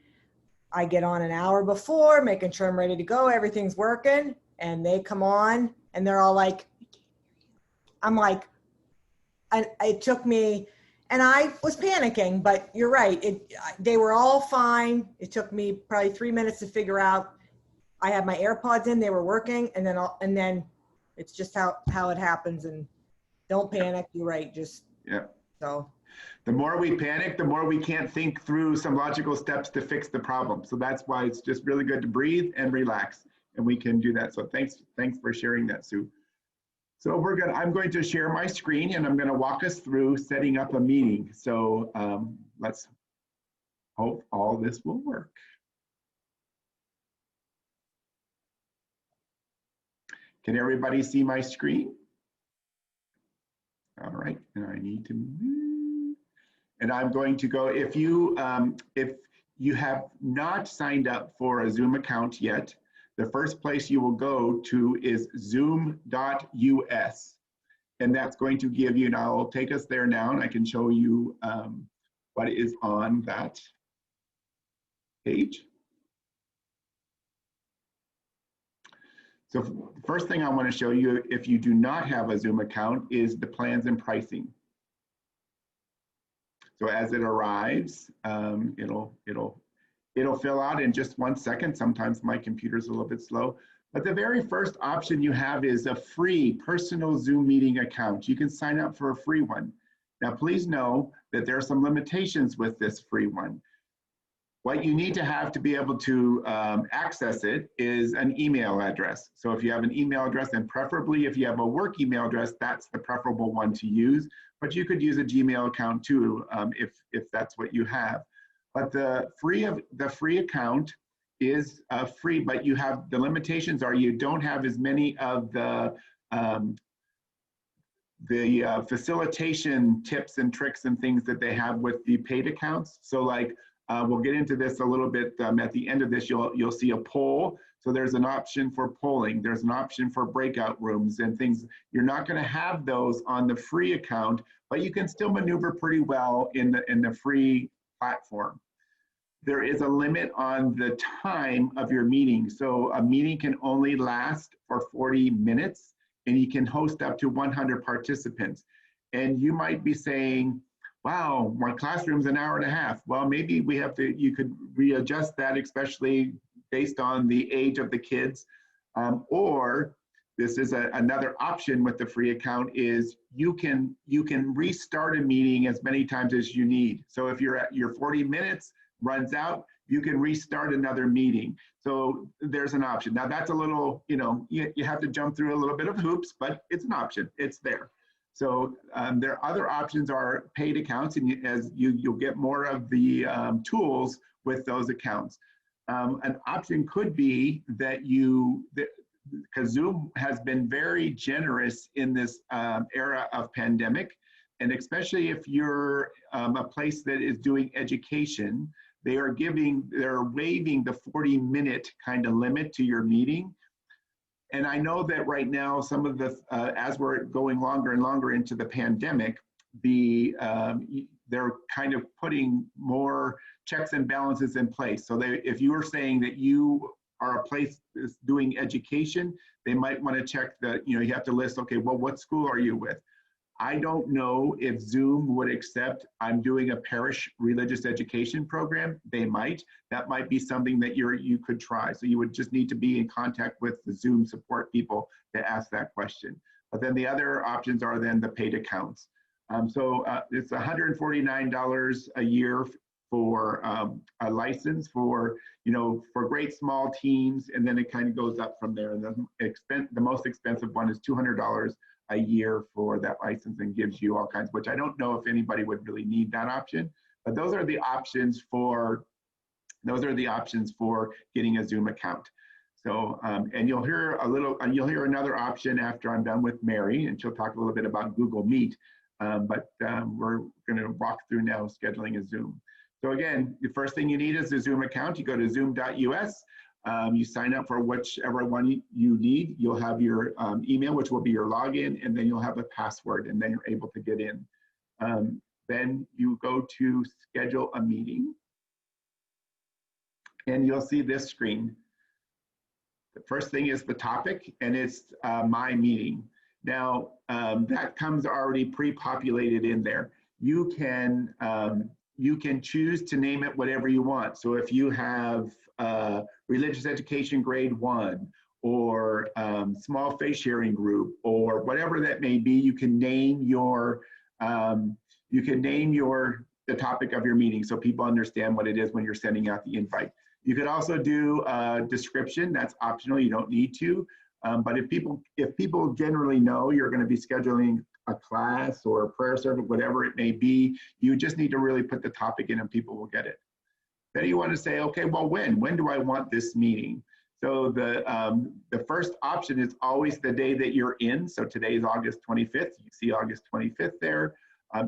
I get on an hour before, making sure I'm ready to go, everything's working, and they come on and they're all like, I'm like, it took me, and I was panicking, but you're right. They were all fine. It took me probably 3 minutes to figure out. I had my AirPods in, they were working, and then it's just how it happens. And don't panic. You're right. Just Yeah. so. The more we panic, the more we can't think through some logical steps to fix the problem. So that's why it's just really good to breathe and relax, and we can do that. So thanks for sharing that, Sue. So I'm going to share my screen, and I'm going to walk us through setting up a meeting. So let's hope all this will work. Can everybody see my screen? All right, and I need to move. And I'm going to go, if you have not signed up for a Zoom account yet, the first place you will go to is zoom.us. And that's going to give you, and I'll take us there now, and I can show you what is on that page. So the first thing I want to show you, if you do not have a Zoom account, is the plans and pricing. So as it arrives, it'll fill out in just 1 second. Sometimes my computer's a little bit slow. But the very first option you have is a free personal Zoom meeting account. You can sign up for a free one. Now, please know that there are some limitations with this free one. What you need to have to be able to access it is an email address. So if you have an email address, and preferably if you have a work email address, that's the preferable one to use. But you could use a Gmail account too, if that's what you have. But the free account is free, but you have, the limitations are you don't have as many of the facilitation tips and tricks and things that they have with the paid accounts. So like, we'll get into this a little bit at the end of this. You'll see a poll. So there's an option for polling. There's an option for breakout rooms and things. You're not going to have those on the free account, but you can still maneuver pretty well in the free platform. There is a limit on the time of your meeting. So a meeting can only last for 40 minutes, and you can host up to 100 participants. And you might be saying, wow, my classroom's an hour and a half. Well, maybe you could readjust that, especially based on the age of the kids. Or this is another option with the free account is you can restart a meeting as many times as you need. So if you're at your 40 minutes runs out, you can restart another meeting. So there's an option. Now that's a little, you have to jump through a little bit of hoops, but it's an option, it's there. So there are other options are paid accounts, and you'll get more of the tools with those accounts. An option could be that because Zoom has been very generous in this era of pandemic, and especially if you're a place that is doing education, they're waiving the 40-minute kind of limit to your meeting. And I know that right now, some of the, as we're going longer and longer into the pandemic, they're kind of putting more checks and balances in place. So if you are saying that you are a place that's doing education, they might want to check that, you have to list, okay, well, what school are you with? I don't know if Zoom would accept, I'm doing a parish religious education program. They might. That might be something that you could try. So you would just need to be in contact with the Zoom support people to ask that question. But then the other options are then the paid accounts. So it's $149 a year for a license for great small teams, and then it kind of goes up from there. And the most expensive one is $200 a year for that license, and gives you all kinds, which I don't know if anybody would really need that option, but those are the options for getting a Zoom account. So, and you'll hear another option after I'm done with Mary, and she'll talk a little bit about Google Meet. We're going to walk through now scheduling a Zoom. So again, the first thing you need is a Zoom account. You go to zoom.us. You sign up for whichever one you need. You'll have your email, which will be your login, and then you'll have a password, and then you're able to get in. Then you go to schedule a meeting, and you'll see this screen. The first thing is the topic, and it's my meeting. Now, that comes already pre-populated in there. You can choose to name it whatever you want. So if you have religious education grade 1 or small faith sharing group or whatever that may be, you can name the topic of your meeting so people understand what it is when you're sending out the invite. You could also do a description. That's optional. You don't need to. But if people generally know you're going to be scheduling a class or a prayer service, whatever it may be, you just need to really put the topic in and people will get it. Then you want to say, okay, well, when do I want this meeting? So the first option is always the day that you're in. So today is August 25th. You see August 25th there.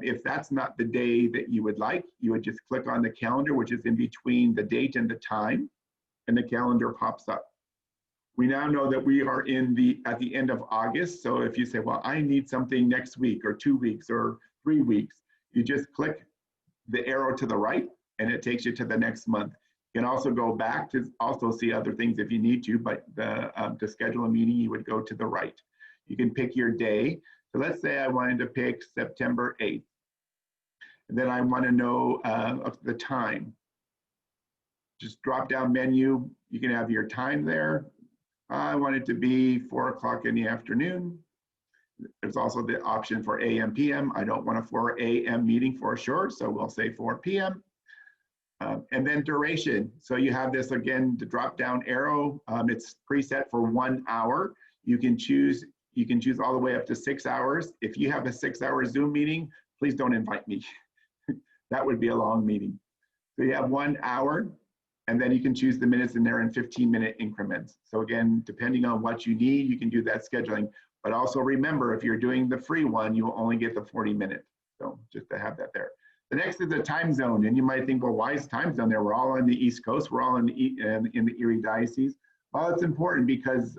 If that's not the day that you would like, you would just click on the calendar, which is in between the date and the time, and the calendar pops up. We now know that we are at the end of August. So if you say, well, I need something next week or 2 weeks or 3 weeks, you just click the arrow to the right and it takes you to the next month. You can also go back to also see other things if you need to, but to schedule a meeting, you would go to the right. You can pick your day. So let's say I wanted to pick September 8th. And then I want to know the time. Just drop down menu. You can have your time there. I want it to be 4 o'clock in the afternoon. There's also the option for AM, PM. I don't want a 4 AM meeting for sure, so we'll say 4 PM. And then duration. So you have this again, the drop down arrow. It's preset for 1 hour. You can choose all the way up to 6 hours. If you have a 6-hour Zoom meeting, please don't invite me. That would be a long meeting. So you have 1 hour, and then you can choose the minutes in there in 15-minute increments. So again, depending on what you need, you can do that scheduling. But also remember, if you're doing the free one, you will only get the 40 minutes. So just to have that there. The next is the time zone. And you might think, well, why is time zone there? We're all on the East Coast. We're all in the Erie Diocese. Well, it's important because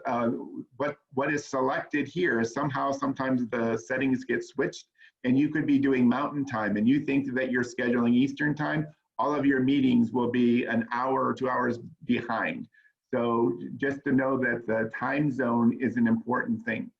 what is selected here is sometimes the settings get switched and you could be doing Mountain Time and you think that you're scheduling Eastern Time, all of your meetings will be an hour or 2 hours behind. So just to know that the time zone is an important thing.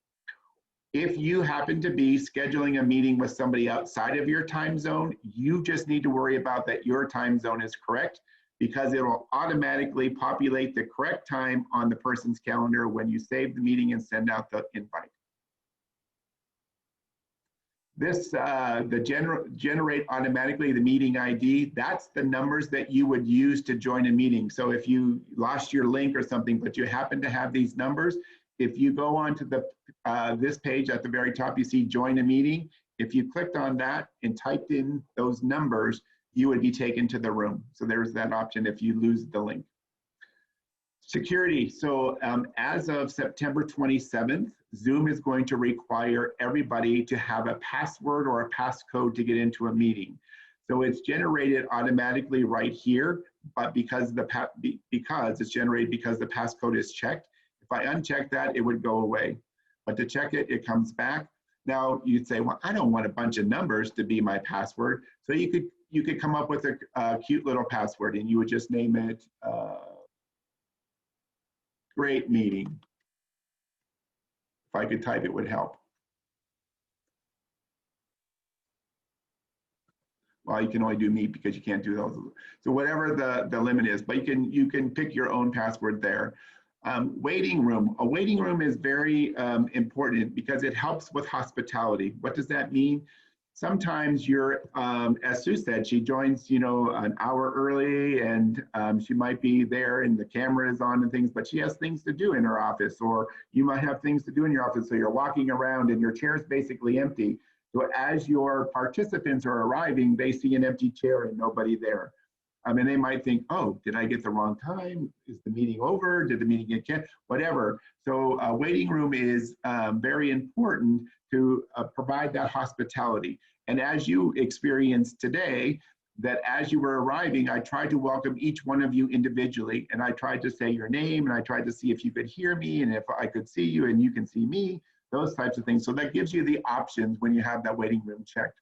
If you happen to be scheduling a meeting with somebody outside of your time zone, you just need to worry about that your time zone is correct, because it will automatically populate the correct time on the person's calendar when you save the meeting and send out the invite. This, generate automatically the meeting ID, that's the numbers that you would use to join a meeting. So if you lost your link or something, but you happen to have these numbers, if you go onto this page at the very top, you see join a meeting. If you clicked on that and typed in those numbers, you would be taken to the room. So there's that option if you lose the link. Security. So as of September 27th, Zoom is going to require everybody to have a password or a passcode to get into a meeting. So it's generated automatically right here, but because it's generated because the passcode is checked. If I uncheck that, it would go away. But to check it, it comes back. Now you'd say, well, I don't want a bunch of numbers to be my password. So you could come up with a cute little password and you would just name it great meeting. If I could type, it would help. Well, you can only do meet because you can't do those. So whatever the limit is, but you can pick your own password there. Waiting room. A waiting room is very important because it helps with hospitality. What does that mean? Sometimes you're, as Sue said, she joins, an hour early and she might be there and the camera is on and things, but she has things to do in her office, or you might have things to do in your office. So you're walking around and your chair is basically empty. So as your participants are arriving, they see an empty chair and nobody there. And they might think, oh, did I get the wrong time? Is the meeting over? Did the meeting get canceled? Whatever. So a waiting room is very important to provide that hospitality. And as you experienced today, that as you were arriving, I tried to welcome each one of you individually, and I tried to say your name, and I tried to see if you could hear me, and if I could see you and you can see me, those types of things. So that gives you the options when you have that waiting room checked.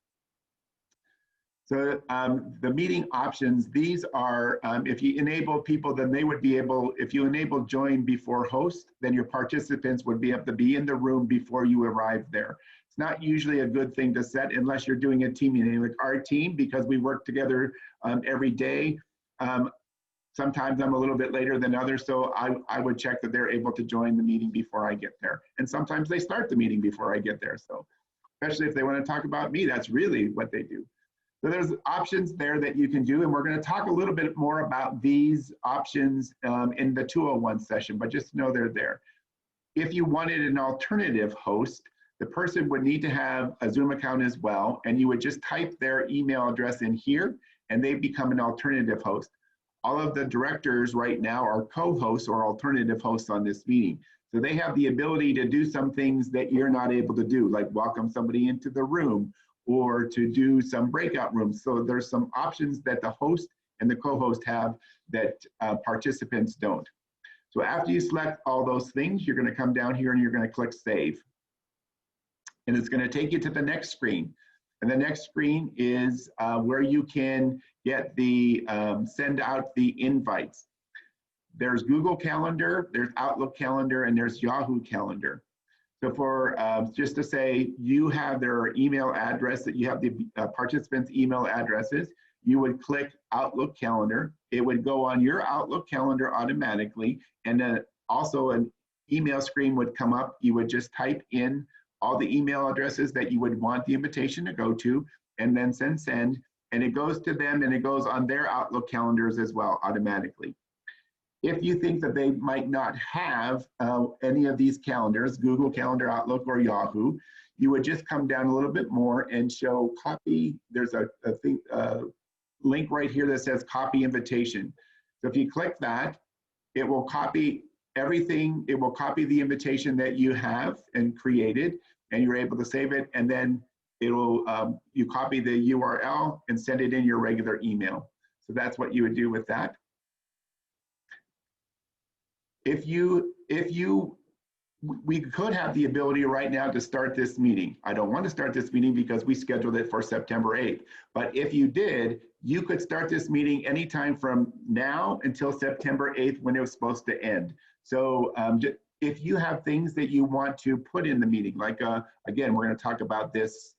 So the meeting options, these are, if you enable people, then they would be able, if you enable join before host, then your participants would be able to be in the room before you arrive there. It's not usually a good thing to set unless you're doing a team meeting. Like our team, because we work together every day, sometimes I'm a little bit later than others, so I would check that they're able to join the meeting before I get there. And sometimes they start the meeting before I get there. So especially if they want to talk about me, that's really what they do. So there's options there that you can do, and we're going to talk a little bit more about these options in the 201 session, but just know they're there. If you wanted an alternative host, the person would need to have a Zoom account as well, and you would just type their email address in here, and they become an alternative host. All of the directors right now are co-hosts or alternative hosts on this meeting. So they have the ability to do some things that you're not able to do, like welcome somebody into the room or to do some breakout rooms. So there's some options that the host and the co-host have that participants don't. So after you select all those things, you're going to come down here and you're going to click Save. And it's going to take you to the next screen. And the next screen is where you can get the, send out the invites. There's Google Calendar, there's Outlook Calendar, and there's Yahoo Calendar. So for, just to say, you have their email address, that you have the participants' email addresses, you would click Outlook Calendar. It would go on your Outlook Calendar automatically, and then also an email screen would come up. You would just type in all the email addresses that you would want the invitation to go to, and then send, and it goes to them, and it goes on their Outlook calendars as well automatically. If you think that they might not have any of these calendars, Google Calendar, Outlook, or Yahoo, you would just come down a little bit more and show copy. There's a link right here that says copy invitation. So if you click that, it will copy everything. It will copy the invitation that you have and created, and you're able to save it, and then it'll you copy the URL and send it in your regular email. So that's what you would do with that. We could have the ability right now to start this meeting. I don't want to start this meeting because we scheduled it for September 8th. But if you did, you could start this meeting anytime from now until September 8th when it was supposed to end. So if you have things that you want to put in the meeting, like again, we're going to talk about this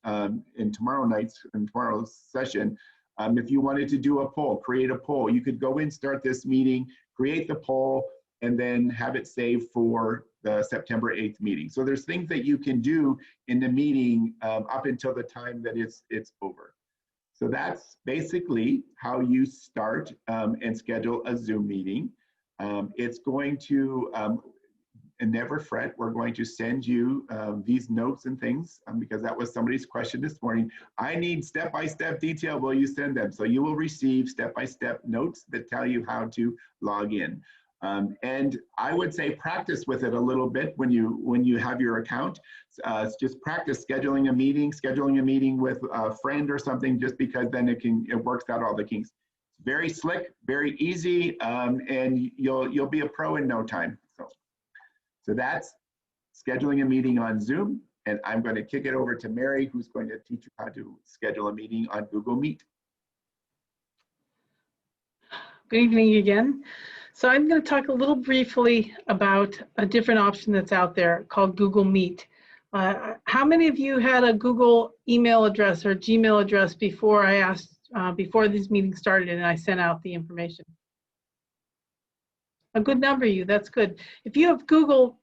in tomorrow's session. If you wanted to do a poll, create a poll, you could go in, start this meeting, create the poll, and then have it saved for the September 8th meeting. So there's things that you can do in the meeting up until the time that it's over. So that's basically how you start and schedule a Zoom meeting. It's going to, and never fret, we're going to send you these notes and things because that was somebody's question this morning. I need step-by-step detail, will you send them? So you will receive step-by-step notes that tell you how to log in. And I would say practice with it a little bit when you have your account. Just practice scheduling a meeting with a friend or something, just because then it works out all the kinks. It's very slick, very easy, and you'll be a pro in no time. So that's scheduling a meeting on Zoom, and I'm going to kick it over to Mary, who's going to teach you how to schedule a meeting on Google Meet. Good evening again. So I'm going to talk a little briefly about a different option that's out there called Google Meet. How many of you had a Google email address or Gmail address before I asked, before this meeting started and I sent out the information? A good number of you, that's good. If you have Google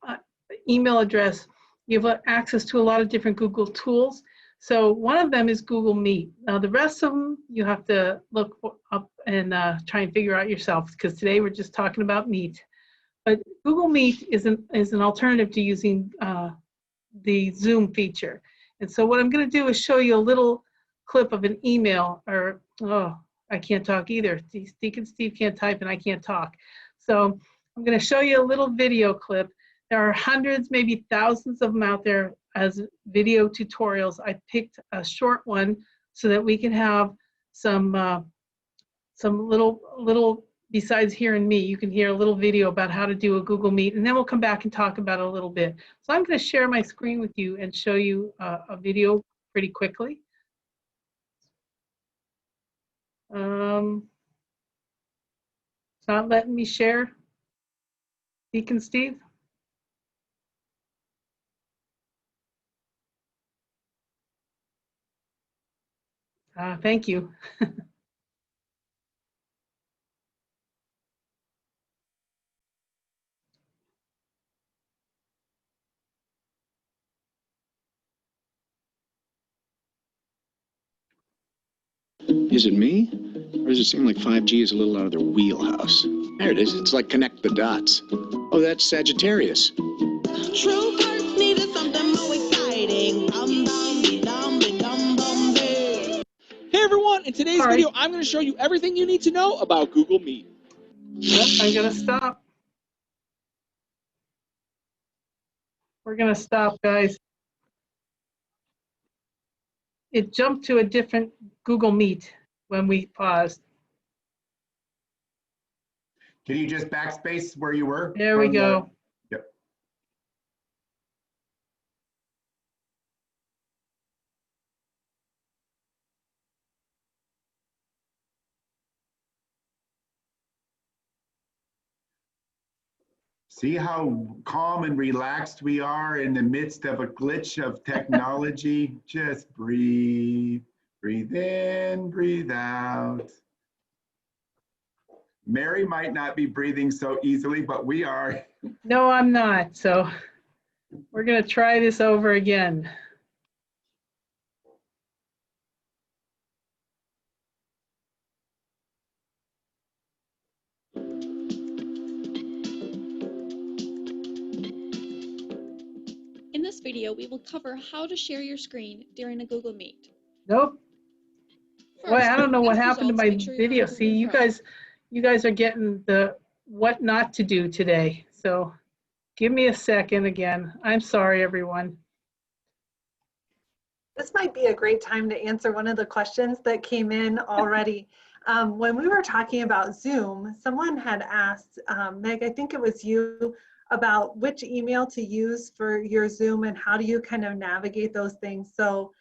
email address, you have access to a lot of different Google tools. So one of them is Google Meet. Now the rest of them you have to look up and try and figure out yourself, because today we're just talking about Meet. But Google Meet is an alternative to using the Zoom feature. And so what I'm going to do is show you a little clip of an email, or I can't talk either. Deacon Steve can't type and I can't talk. So I'm going to show you a little video clip. There are hundreds, maybe thousands of them out there as video tutorials. I picked a short one so that we can have some little, besides hearing me, you can hear a little video about how to do a Google Meet, and then we'll come back and talk about it a little bit. So I'm going to share my screen with you and show you a video pretty quickly. It's not letting me share. Deacon Steve? Thank you. Is it me? Or does it seem like 5G is a little out of their wheelhouse? There it is. It's like connect the dots. Oh, that's Sagittarius. True first needed something more exciting. Hey everyone, in today's video, I'm going to show you everything you need to know about Google Meet. I'm going to stop. We're going to stop, guys. It jumped to a different Google Meet when we paused. Can you just backspace where you were? There we go. Yep. See how calm and relaxed we are in the midst of a glitch of technology? Just breathe, breathe in, breathe out. Mary might not be breathing so easily, but we are. No, I'm not. So we're going to try this over again. In this video, we will cover how to share your screen during a Google Meet. Nope. First, Well, I don't know what happened to my make sure you're video. on Google See, you Chrome. guys are getting the what not to do today. So give me a second again. I'm sorry, everyone. This might be a great time to answer one of the questions that came in already. When we were talking about Zoom, someone had asked, Meg, I think it was you, about which email to use for your Zoom and how do you kind of navigate those things. So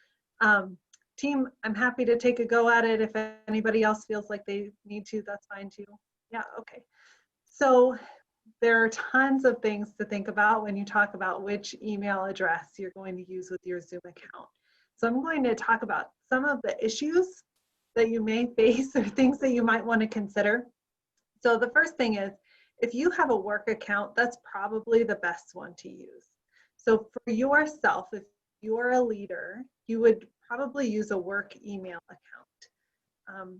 team, I'm happy to take a go at it. If anybody else feels like they need to, that's fine too. Yeah, okay. So there are tons of things to think about when you talk about which email address you're going to use with your Zoom account. So I'm going to talk about some of the issues that you may face or things that you might want to consider. So the first thing is, if you have a work account, that's probably the best one to use. So for yourself, if you are a leader, you would probably use a work email account.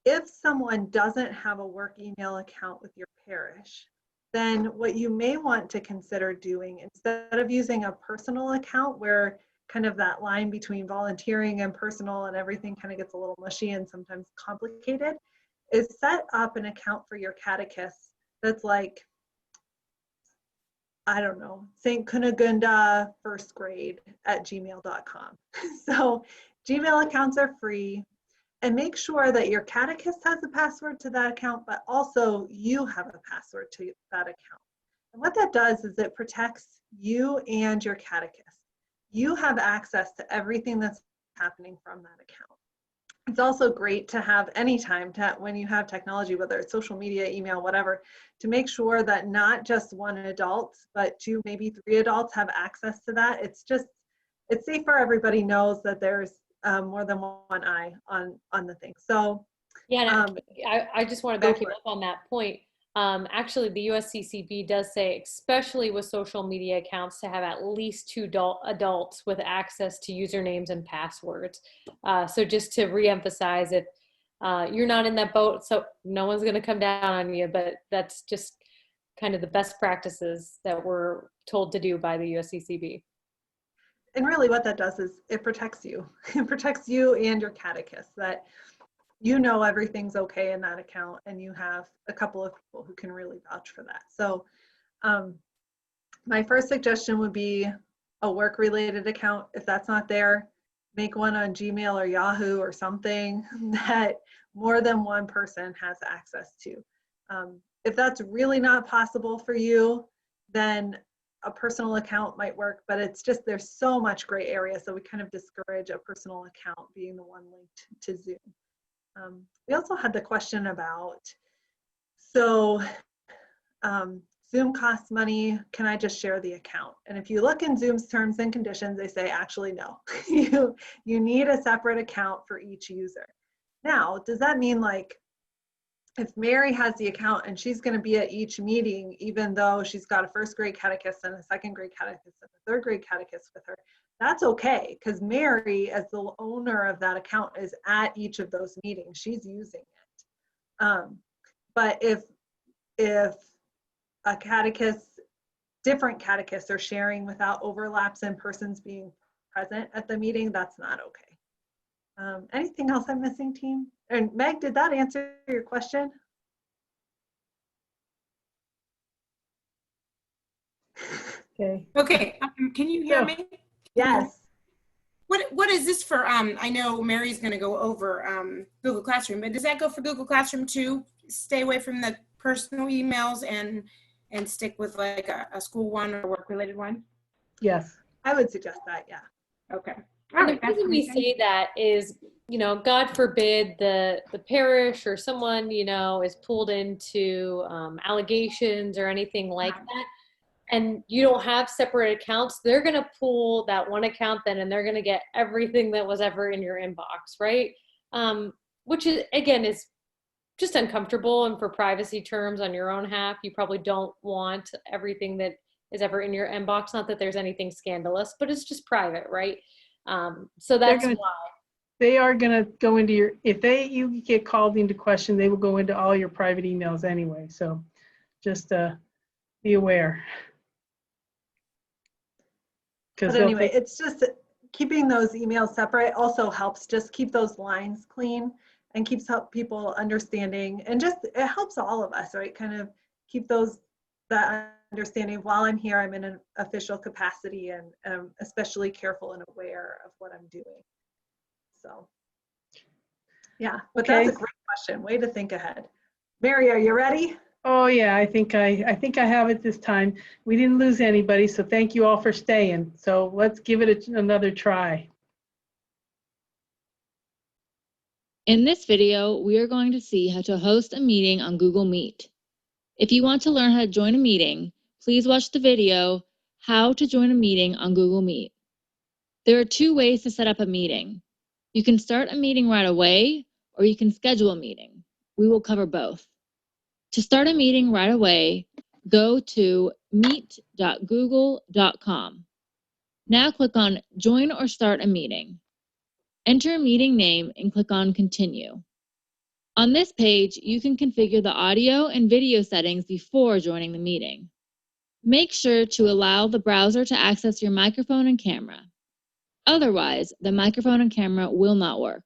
If someone doesn't have a work email account with your parish, then what you may want to consider doing, instead of using a personal account where kind of that line between volunteering and personal and everything kind of gets a little mushy and sometimes complicated, is set up an account for your catechist that's like, I don't know, St. Cunegunda first grade at gmail.com. So Gmail accounts are free, and make sure that your catechist has a password to that account, but also you have a password to that account. And what that does is it protects you and your catechist. You have access to everything that's happening from that account. It's also great to have anytime when you have technology, whether it's social media, email, whatever, to make sure that not just one adult, but 2, maybe 3 adults have access to that. It's safer. Everybody knows that there's more than one eye on the thing. So yeah, I just want to back you up on that point. Actually, the USCCB does say, especially with social media accounts, to have at least 2 adults with access to usernames and passwords. So just to reemphasize, if you're not in that boat, so no one's going to come down on you, but that's just kind of the best practices that we're told to do by the USCCB. And really what that does is it protects you. It protects you and your catechist. That you know everything's okay in that account, and you have a couple of people who can really vouch for that. So my first suggestion would be a work-related account. If that's not there, make one on Gmail or Yahoo or something that more than one person has access to. If that's really not possible for you, then a personal account might work, but it's just, there's so much gray area, so we kind of discourage a personal account being the one linked to Zoom. We also had the question about, so Zoom costs money, can I just share the account? And if you look in Zoom's terms and conditions, they say, actually, no. you need a separate account for each user. Now, does that mean, like, if Mary has the account and she's going to be at each meeting, even though she's got a first grade catechist and a second grade catechist and a third grade catechist with her, that's okay, because Mary, as the owner of that account, is at each of those meetings. She's using it. But if a catechist, different catechists are sharing without overlaps in persons being present at the meeting, that's not okay. Anything else I'm missing, team? And Meg, did that answer your question? Okay. Okay, can you hear me? Yes. What is this for? I know Mary's going to go over Google Classroom, but does that go for Google Classroom too? Stay away from the personal emails and stick with like a school one or work-related one? Yes. I would suggest that, yeah. Okay. And the reason we say that is, you know, God forbid the parish or someone, you know, is pulled into allegations or anything like that, and you don't have separate accounts, they're going to pull that one account then, and they're going to get everything that was ever in your inbox, right? Which is, again, is just uncomfortable, and for privacy terms on your own half, you probably don't want everything that is ever in your inbox. Not that there's anything scandalous, but it's just private, right? So that's why. They are going to go into your, if you get called into question, they will go into all your private emails anyway. So just be aware. But anyway, it's just keeping those emails separate also helps just keep those lines clean and keeps people understanding, and just, it helps all of us, right? Kind of keep that understanding. While I'm here, I'm in an official capacity, and especially careful and aware of what I'm doing. So yeah, but okay. That's a great question. Way to think ahead. Mary, are you ready? Oh yeah, I think I have it this time. We didn't lose anybody, so thank you all for staying. So let's give it another try. In this video, we are going to see how to host a meeting on Google Meet. If you want to learn how to join a meeting, please watch the video, How to Join a Meeting on Google Meet. There are two ways to set up a meeting. You can start a meeting right away, or you can schedule a meeting. We will cover both. To start a meeting right away, go to meet.google.com. Now click on Join or Start a Meeting. Enter a meeting name and click on Continue. On this page, you can configure the audio and video settings before joining the meeting. Make sure to allow the browser to access your microphone and camera. Otherwise, the microphone and camera will not work.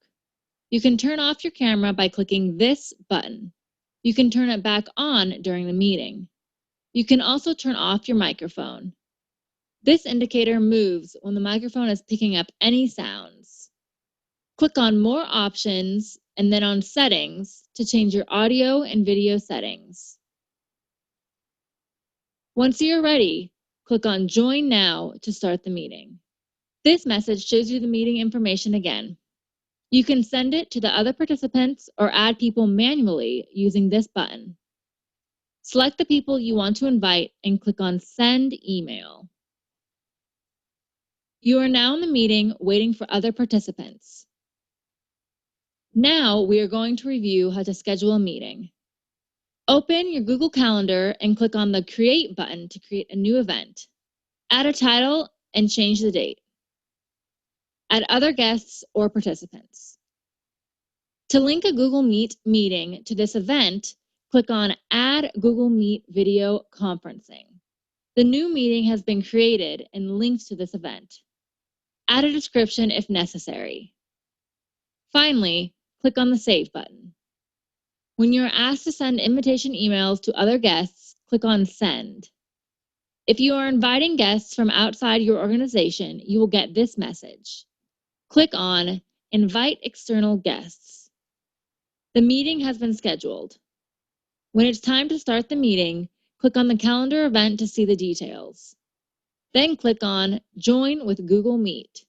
You can turn off your camera by clicking this button. You can turn it back on during the meeting. You can also turn off your microphone. This indicator moves when the microphone is picking up any sounds. Click on More Options and then on Settings to change your audio and video settings. Once you're ready, click on Join Now to start the meeting. This message shows you the meeting information again. You can send it to the other participants or add people manually using this button. Select the people you want to invite and click on Send Email. You are now in the meeting waiting for other participants. Now we are going to review how to schedule a meeting. Open your Google Calendar and click on the Create button to create a new event. Add a title and change the date. Add other guests or participants. To link a Google Meet meeting to this event, click on Add Google Meet Video Conferencing. The new meeting has been created and linked to this event. Add a description if necessary. Finally, click on the Save button. When you're asked to send invitation emails to other guests, click on Send. If you are inviting guests from outside your organization, you will get this message. Click on Invite External Guests. The meeting has been scheduled. When it's time to start the meeting, click on the calendar event to see the details. Then click on Join with Google Meet.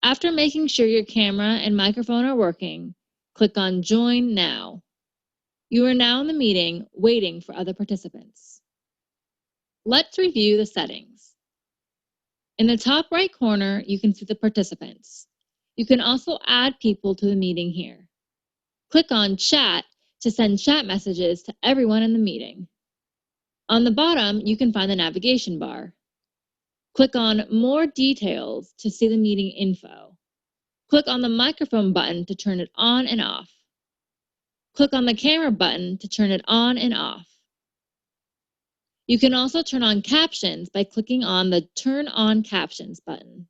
After making sure your camera and microphone are working, click on Join Now. You are now in the meeting waiting for other participants. Let's review the settings. In the top right corner, you can see the participants. You can also add people to the meeting here. Click on Chat to send chat messages to everyone in the meeting. On the bottom, you can find the navigation bar. Click on More Details to see the meeting info. Click on the microphone button to turn it on and off. Click on the camera button to turn it on and off. You can also turn on captions by clicking on the Turn On Captions button.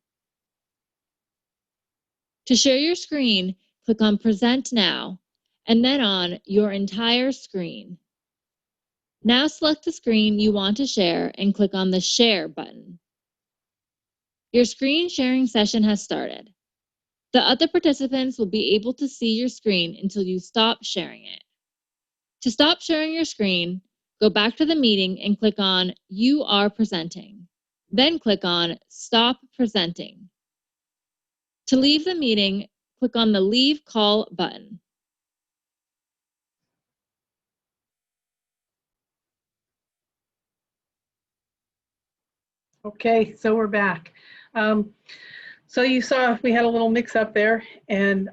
To share your screen, click on Present Now, and then on Your Entire Screen. Now select the screen you want to share and click on the Share button. Your screen sharing session has started. The other participants will be able to see your screen until you stop sharing it. To stop sharing your screen, go back to the meeting and click on You Are Presenting. Then click on Stop Presenting. To leave the meeting, click on the Leave Call button. Okay, so we're back. So you saw we had a little mix up there, and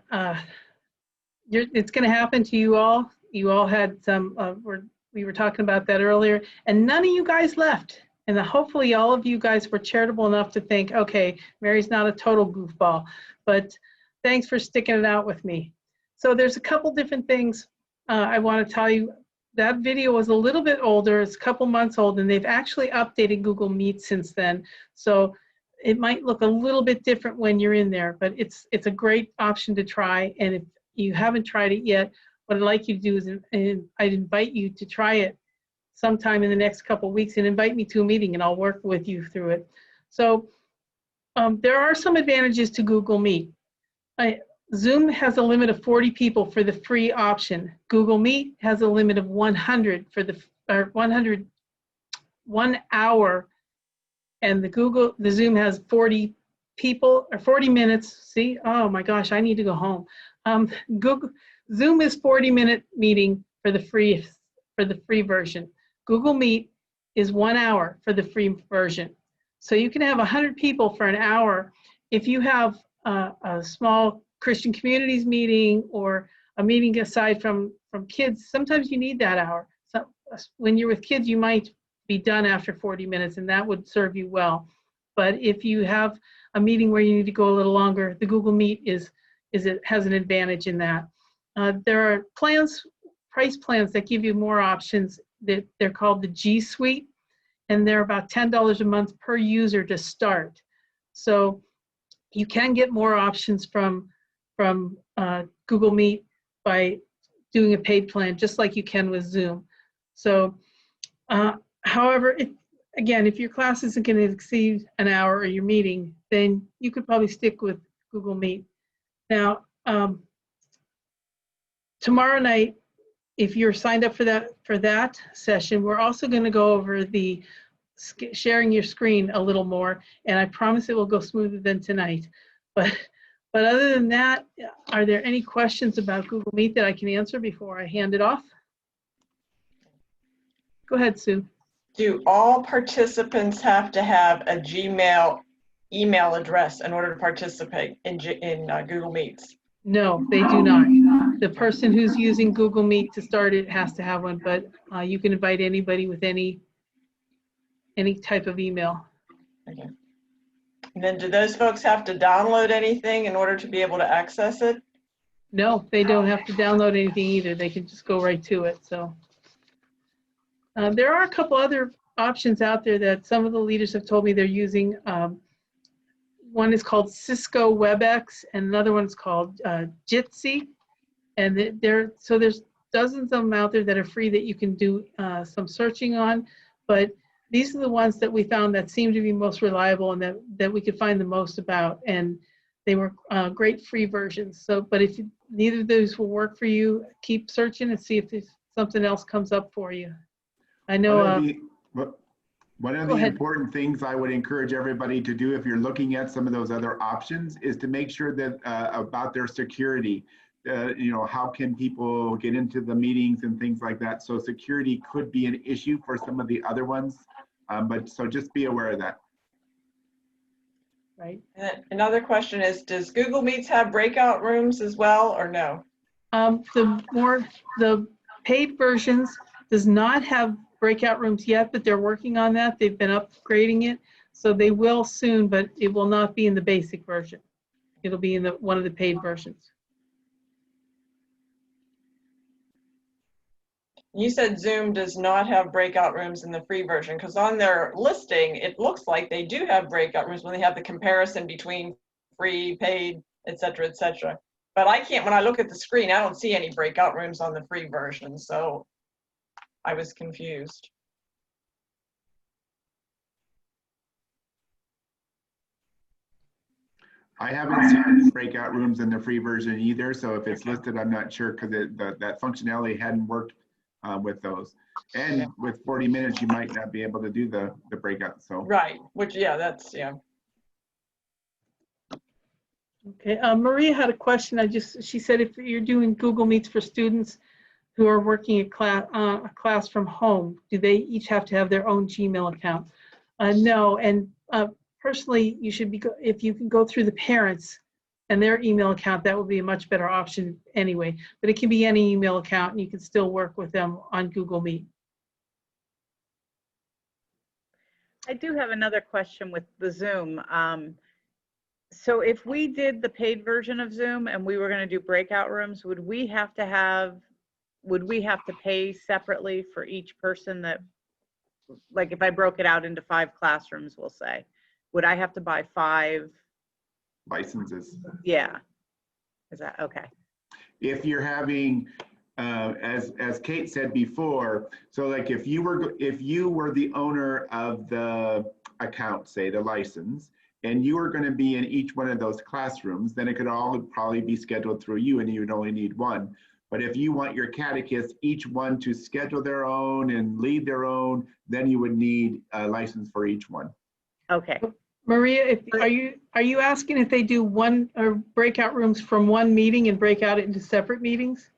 it's going to happen to you all. You all had some, we were talking about that earlier, and none of you guys left. And hopefully all of you guys were charitable enough to think, okay, Mary's not a total goofball, but thanks for sticking it out with me. So there's a couple different things I want to tell you. That video was a little bit older, it's a couple months old, and they've actually updated Google Meet since then. So it might look a little bit different when you're in there, but it's a great option to try. And if you haven't tried it yet, what I'd like you to do is I'd invite you to try it sometime in the next couple of weeks and invite me to a meeting and I'll work with you through it. So there are some advantages to Google Meet. Zoom has a limit of 40 people for the free option. Google Meet has a limit of 100 for the 1 hour, and the Zoom has 40 people or 40 minutes. See, oh my gosh, I need to go home. Zoom is 40-minute meeting for the free version. Google Meet is 1 hour for the free version. So you can have 100 people for an hour. If you have a small Christian communities meeting or a meeting aside from kids, sometimes you need that hour. So when you're with kids, you might be done after 40 minutes and that would serve you well. But if you have a meeting where you need to go a little longer, the Google Meet has an advantage in that. There are price plans that give you more options. That they're called the G Suite, and they're about $10 a month per user to start. So you can get more options from Google Meet by doing a paid plan, just like you can with Zoom. So, however, again, if your class isn't going to exceed an hour or your meeting, then you could probably stick with Google Meet. Now, tomorrow night, if you're signed up for that session, we're also going to go over the sharing your screen a little more, and I promise it will go smoother than tonight. But other than that, are there any questions about Google Meet that I can answer before I hand it off? Go ahead, Sue. Do all participants have to have a Gmail email address in order to participate in Google Meets? No, they do not. The person who's using Google Meet to start it has to have one, but you can invite anybody with any type of email. Okay. And then do those folks have to download anything in order to be able to access it? No, they don't have to download anything either. They can just go right to it. So there are a couple other options out there that some of the leaders have told me they're using. One is called Cisco WebEx, and another one is called Jitsi. And there's dozens of them out there that are free that you can do some searching on, but these are the ones that we found that seem to be most reliable and that we could find the most about, and they were great free versions. So, but if neither of those will work for you, keep searching and see if there's something else comes up for you. I know. One of the important things I would encourage everybody to do if you're looking at some of those other options is to make sure that about their security. You know, how can people get into the meetings and things like that? So security could be an issue for some of the other ones, but so just be aware of that. Right. And another question is, does Google Meets have breakout rooms as well, or no? The paid versions does not have breakout rooms yet, but they're working on that. They've been upgrading it, so they will soon, but it will not be in the basic version. It'll be in one of the paid versions. You said Zoom does not have breakout rooms in the free version, because on their listing, it looks like they do have breakout rooms when they have the comparison between free, paid, et cetera, et cetera. But I can't, when I look at the screen, I don't see any breakout rooms on the free version, so I was confused. I haven't seen any breakout rooms in the free version either, so if it's listed, I'm not sure, because that functionality hadn't worked with those. And with 40 minutes, you might not be able to do the breakout. So right, which that's Okay, Maria had a question. She said if you're doing Google Meets for students who are working a class from home, do they each have to have their own Gmail account? No, and personally, you should be, if you can go through the parents and their email account, that would be a much better option anyway. But it can be any email account and you can still work with them on Google Meet. I do have another question with the Zoom. So if we did the paid version of Zoom and we were going to do breakout rooms, would we have to pay separately for each person that, like if I broke it out into 5 classrooms, we'll say, would I have to buy 5 licenses? Yeah. Is that okay? If you're having, as Kate said before, so like if you were the owner of the account, say the license, and you were going to be in each one of those classrooms, then it could all probably be scheduled through you and you would only need one. But if you want your catechists, each one to schedule their own and lead their own, then you would need a license for each one. Okay. Maria, are you asking if they do one or breakout rooms from one meeting and break out into separate meetings?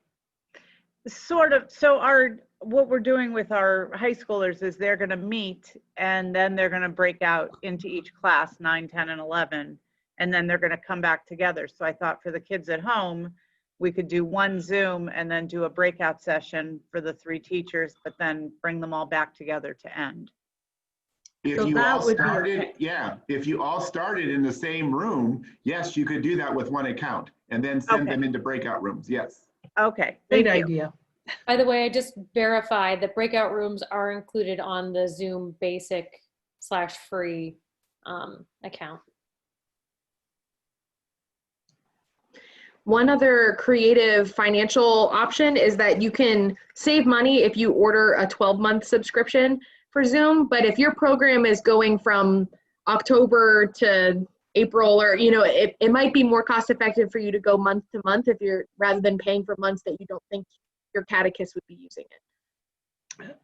Sort of. So what we're doing with our high schoolers is they're going to meet and then they're going to break out into each class, 9, 10, and 11, and then they're going to come back together. So I thought for the kids at home, we could do one Zoom and then do a breakout session for the 3 teachers, but then bring them all back together to end. If you all started, if you all started in the same room, yes, you could do that with one account and then send them into breakout rooms. Yes. Okay. Great idea. By the way, I just verified that breakout rooms are included on the Zoom basic/free account. One other creative financial option is that you can save money if you order a 12-month subscription for Zoom. But if your program is going from October to April, or it might be more cost effective for you to go month to month if you're, rather than paying for months that you don't think your catechist would be using it.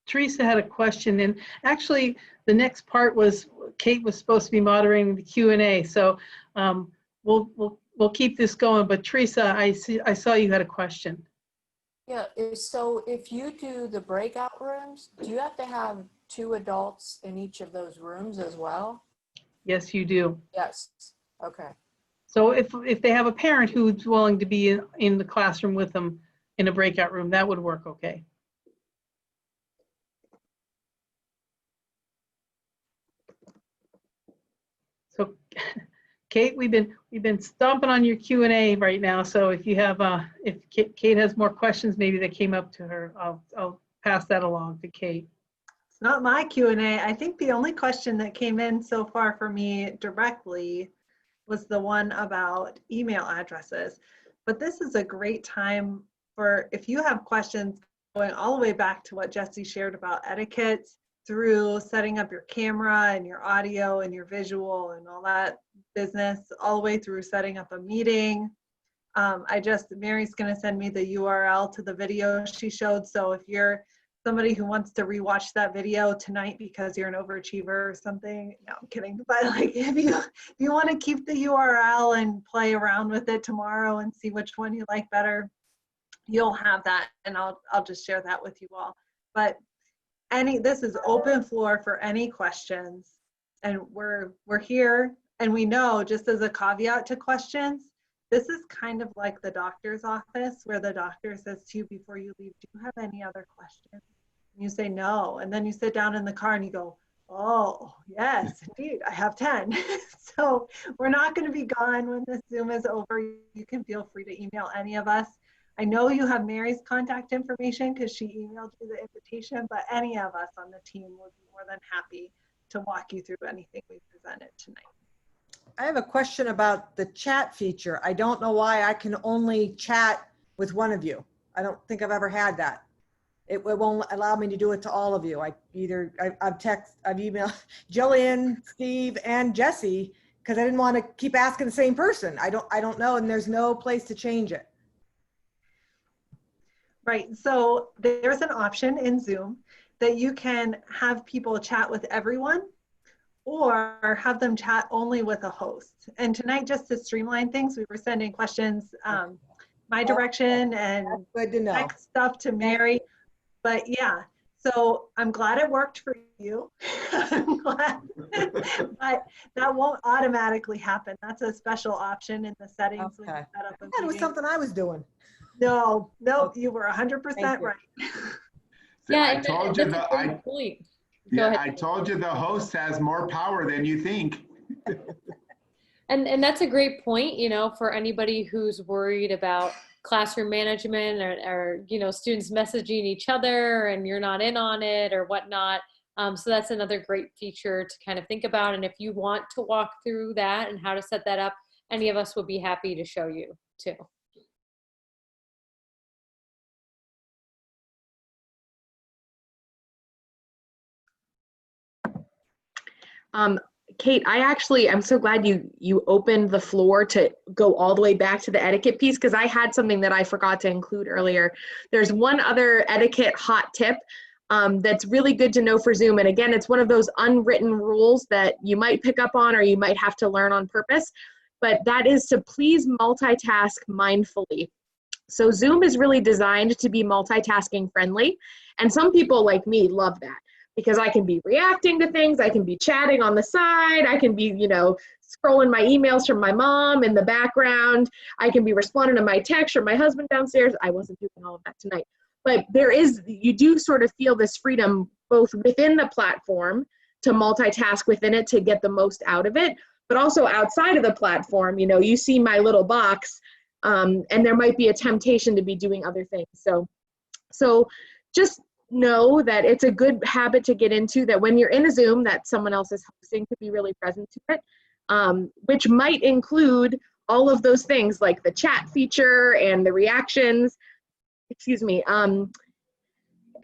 Teresa had a question, and actually the next part was Kate was supposed to be moderating the Q&A, so we'll keep this going. But Teresa, I saw you had a question. Yeah, so if you do the breakout rooms, do you have to have 2 adults in each of those rooms as well? Yes, you do. Yes. Okay. So if they have a parent who's willing to be in the classroom with them in a breakout room, that would work okay. So Kate, we've been stomping on your Q&A right now. So if you have if Kate has more questions maybe that came up to her, I'll pass that along to Kate. It's not my Q&A. I think the only question that came in so far for me directly was the one about email addresses. But this is a great time for, if you have questions, going all the way back to what Jesse shared about etiquette, through setting up your camera and your audio and your visual and all that business, all the way through setting up a meeting. Mary's gonna send me the URL to the video she showed. So if you're somebody who wants to rewatch that video tonight because you're an overachiever or something, no, I'm kidding. But like if you want to keep the URL and play around with it tomorrow and see which one you like better, you'll have that, and I'll just share that with you all. But this is open floor for any questions, and we're here, and we know, just as a caveat to questions, this is kind of like the doctor's office where the doctor says to you before you leave, do you have any other questions? And you say no, and then you sit down in the car and you go, oh, yes, indeed, I have 10. So we're not going to be gone when this Zoom is over. You can feel free to email any of us. I know you have Mary's contact information because she emailed you the invitation, but any of us on the team would be more than happy to walk you through anything we presented tonight. I have a question about the chat feature. I don't know why I can only chat with one of you. I don't think I've ever had that. It won't allow me to do it to all of you. I've emailed Jillian, Steve, and Jesse because I didn't want to keep asking the same person. I don't know, and there's no place to change it. Right, so there's an option in Zoom that you can have people chat with everyone or have them chat only with a host. And tonight, just to streamline things, we were sending questions my direction and good to know. Text stuff to Mary. But yeah, so I'm glad it worked for you. I'm glad, but that won't automatically happen. That's a special option in the settings. Okay. When you set up a I thought it was meeting. something I was doing. No, you were 100% right. Yeah, I told you I told you the host has more power than you think. And that's a great point, you know, for anybody who's worried about classroom management or you know, students messaging each other and you're not in on it or whatnot. So that's another great feature to kind of think about. And if you want to walk through that and how to set that up, any of us would be happy to show you too. Kate, I'm so glad you opened the floor to go all the way back to the etiquette piece, because I had something that I forgot to include earlier. There's one other etiquette hot tip that's really good to know for Zoom. And again, it's one of those unwritten rules that you might pick up on or you might have to learn on purpose, but that is to please multitask mindfully. So Zoom is really designed to be multitasking friendly. And some people like me love that, because I can be reacting to things, I can be chatting on the side, I can be, you know, scrolling my emails from my mom in the background, I can be responding to my text or my husband downstairs. I wasn't doing all of that tonight. But you do sort of feel this freedom both within the platform to multitask within it to get the most out of it, but also outside of the platform. You know, you see my little box and there might be a temptation to be doing other things. So just know that it's a good habit to get into, that when you're in a Zoom that someone else is hosting, to be really present to it, which might include all of those things like the chat feature and the reactions,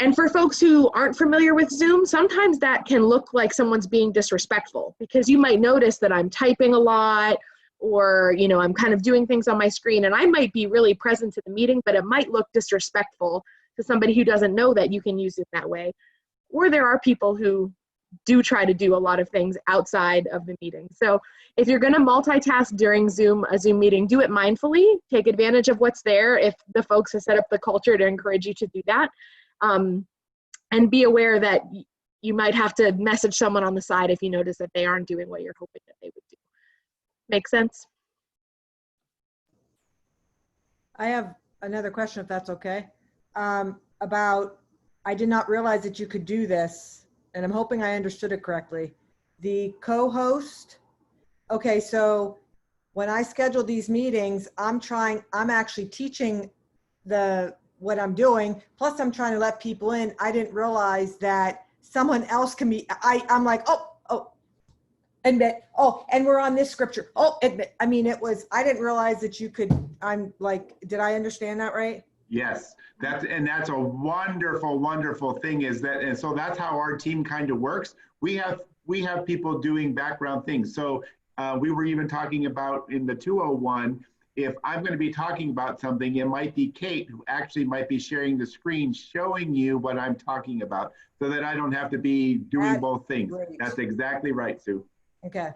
and for folks who aren't familiar with Zoom, sometimes that can look like someone's being disrespectful, because you might notice that I'm typing a lot, or, you know, I'm kind of doing things on my screen and I might be really present to the meeting, but it might look disrespectful to somebody who doesn't know that you can use it that way. Or there are people who do try to do a lot of things outside of the meeting. So if you're gonna multitask during a Zoom meeting, do it mindfully, take advantage of what's there if the folks have set up the culture to encourage you to do that. And be aware that you might have to message someone on the side if you notice that they aren't doing what you're hoping that they would do. Make sense? I have another question, if that's okay. I did not realize that you could do this, and I'm hoping I understood it correctly. The co-host, okay, so when I schedule these meetings, I'm actually teaching what I'm doing, plus I'm trying to let people in. I didn't realize that someone else can be, I'm like, admit, and we're on this scripture, admit. I mean, I didn't realize that you could I'm like, did I understand that right? Yes, that's a wonderful, wonderful thing is that, and so that's how our team kind of works. We have people doing background things. So we were even talking about in the 201, if I'm going to be talking about something, it might be Kate who actually might be sharing the screen, showing you what I'm talking about, so that I don't have to be doing both things. Great. That's exactly right, Sue. Okay.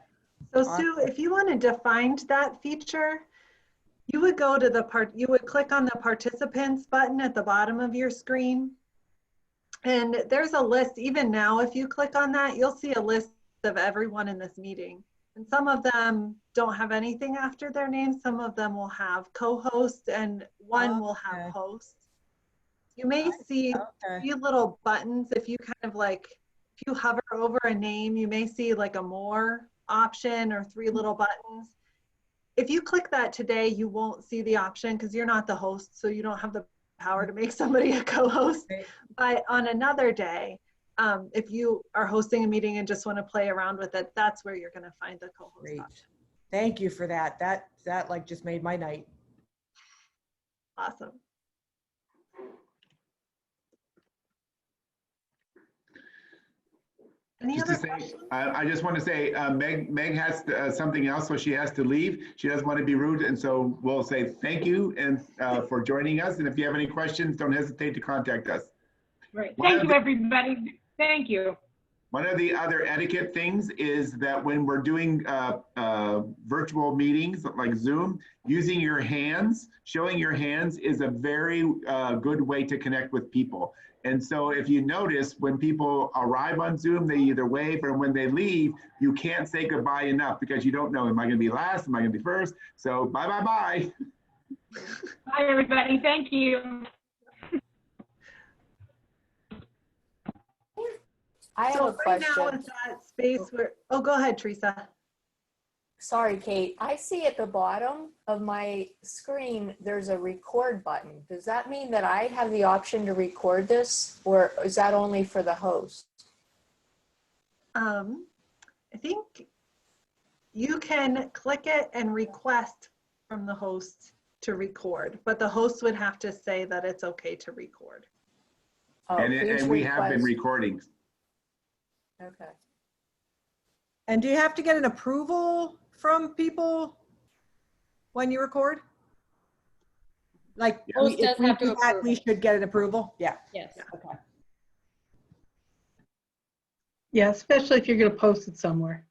So Sue, if you wanted to find that feature, you would go to you would click on the participants button at the bottom of your screen. And there's a list, even now, if you click on that, you'll see a list of everyone in this meeting. And some of them don't have anything after their name. Some of them will have co-hosts and one will have hosts. You may see 3 little buttons. If you kind of like, if you hover over a name, you may see like a more option or 3 little buttons. If you click that today, you won't see the option because you're not the host, so you don't have the power to make somebody a co-host. But on another day, if you are hosting a meeting and just want to play around with it, that's where you're going to find the co-host option. Thank you for that. That like just made my night. Awesome. Any Just other to say, questions? I just want to say, Meg has something else, so she has to leave. She doesn't want to be rude, and so we'll say thank you and for joining us. And if you have any questions, don't hesitate to contact us. Right. Thank you, everybody. Thank you. One of the other etiquette things is that when we're doing virtual meetings like Zoom, using your hands, showing your hands is a very good way to connect with people. And so if you notice, when people arrive on Zoom, they either wave, or when they leave, you can't say goodbye enough because you don't know, am I going to be last? Am I going to be first? So bye, bye, bye. Bye, everybody. Thank you. I have a right question. now is that space where, oh, go ahead, Teresa. Sorry, Kate. I see at the bottom of my screen, there's a record button. Does that mean that I have the option to record this, or is that only for the host? I think you can click it and request from the host to record, but the host would have to say that it's okay to record. Oh, and we have been recording. Okay. And do you have to get an approval from people when you record? Like, Host does if we have to do that, approve. we should get an approval? Yeah. Yes. Okay. Yeah, especially if you're going to post it somewhere.